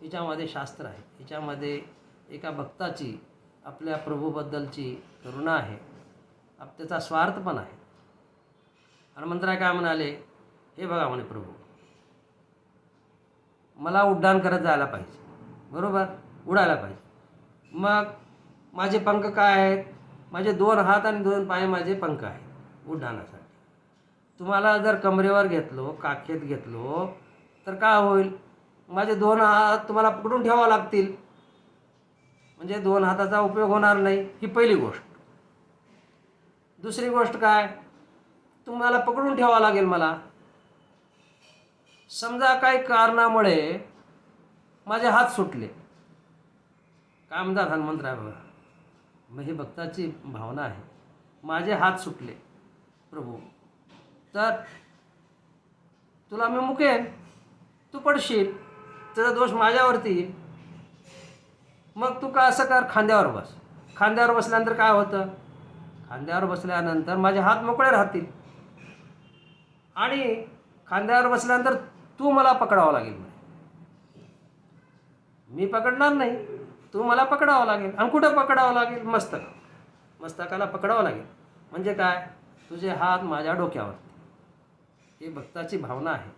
हिच्यामध्ये शास्त्र आहे, हिच्यामध्ये एका भक्ताची आपल्या प्रभूबद्दलची करुणा आहे, त्याचा स्वार्थ पण आहे. हनुमंतराय काय म्हणाले, हे बघा म्हणे, प्रभू मला उड्डाण करत जायला पाहिजे, बरोबर, उडायला पाहिजे. मग माझे पंख काय आहेत, माझे 2 हात आणि 2 पाय माझे पंख आहेत उड्डाणासाठी. तुम्हाला जर कमरेवर घेतलो, काखेत घेतलो तर काय होईल, माझे 2 हात तुम्हाला पकडून ठेवावे लागतील, म्हणजे 2 हाताचा उपयोग होणार नाही. ही पहिली गोष्ट. दुसरी गोष्ट काय, तुम्हाला पकडून ठेवावं लागेल मला. समजा काही कारणामुळे माझे हात सुटले, काय म्हणतात हनुमंतराय बघा, मग ही भक्ताची भावना आहे. माझे हात सुटले प्रभू, तर तुला मी मुकेन, तू पडशील, त्याचा दोष माझ्यावरती येईल. मग तू का असं कर, खांद्यावर बस. खांद्यावर बसल्यानंतर काय होतं, खांद्यावर बसल्यानंतर माझे हात मोकळे राहतील आणि खांद्यावर बसल्यानंतर तू मला पकडावं लागेल. मी पकडणार नाही, तू मला पकडावं लागेल. आणि कुठं पकडावं लागेल, मस्तकाला पकडावं लागेल. म्हणजे काय, तुझे हात माझ्या डोक्यावरती. ही भक्ताची भावना आहे.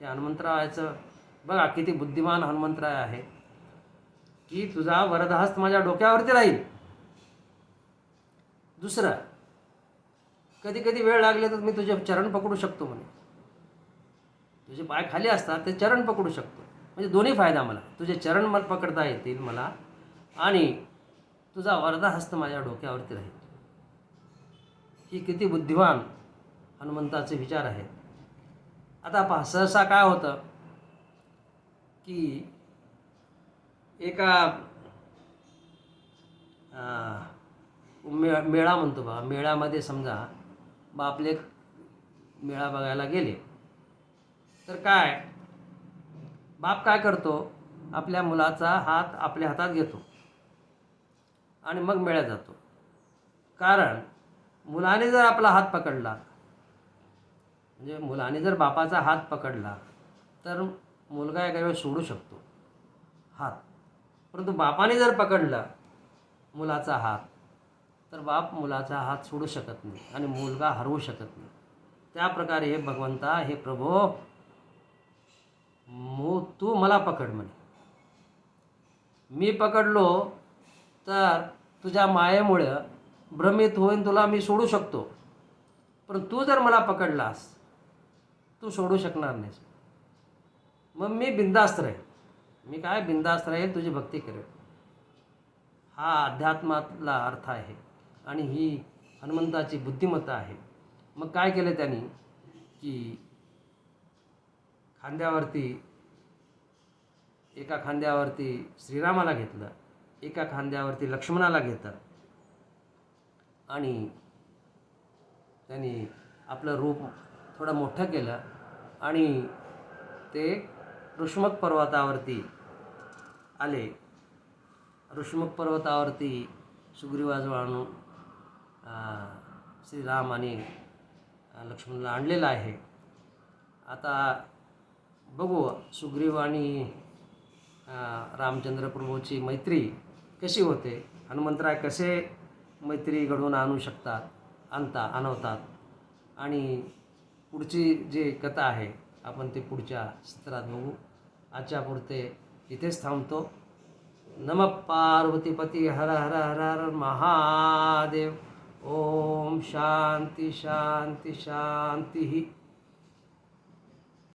हे हनुमंतरायाचं बघा किती बुद्धिमान हनुमंतराय आहे, की तुझा वरदहस्त माझ्या डोक्यावरती राहील. दुसरं, कधी कधी वेळ लागले तर मी तुझे चरण पकडू शकतो म्हणे. तुझे पाय खाली असतात, ते चरण पकडू शकतो. म्हणजे दोन्ही फायदा मला, तुझे चरण मला पकडता येतील मला, आणि तुझा वरदहस्त माझ्या डोक्यावरती राहील. ही किती बुद्धिमान हनुमंताचे विचार आहेत. आता पहा, सहसा काय होतं की एका मेळा म्हणतो बा, मेळ्यामध्ये समजा आपले मेळा बघायला गेले तर काय, बाप काय करतो, आपल्या मुलाचा हात आपल्या हातात घेतो आणि मग मेळ्यात जातो. कारण मुलाने जर आपला हात पकडला, म्हणजे मुलाने जर बापाचा हात पकडला तर मुलगा एका वेळेस सोडू शकतो हात. परंतु बापाने जर पकडला मुलाचा हात तर बाप मुलाचा हात सोडू शकत नाही आणि मुलगा हरवू शकत नाही. त्याप्रकारे हे भगवंता, हे प्रभो, तू मला पकड म्हणे. मी पकडलो तर तुझ्या मायेमुळं भ्रमित होईन, तुला मी सोडू शकतो. पण तू जर मला पकडलास, तू सोडू शकणार नाहीस. मग मी बिंदास्त राहील. मी काय बिंदास्त राहील, तुझी भक्ती करेल. हा अध्यात्मातला अर्थ आहे आणि ही हनुमंताची बुद्धिमत्ता आहे. मग काय केलं त्यांनी की एका खांद्यावरती श्रीरामाला घेतलं, एका खांद्यावरती लक्ष्मणाला घेतलं आणि त्यांनी आपलं रूप थोडं मोठं केलं आणि ते ऋष्मक पर्वतावरती आले. ऋष्मक पर्वतावरती सुग्रीवाजवळ आणून श्रीराम आणि लक्ष्मणला आणलेलं आहे. आता बघू सुग्रीव आणि रामचंद्र प्रभूची मैत्री कशी होते, हनुमंतराय कसे मैत्री घडवून आणवतात आणि पुढची जी कथा आहे आपण ती पुढच्या सत्रात बघू. आजच्या पुरते इथेच थांबतो. नमः पार्वतीपती हर हर हर हर महादेव. ओम शांती शांती शांती.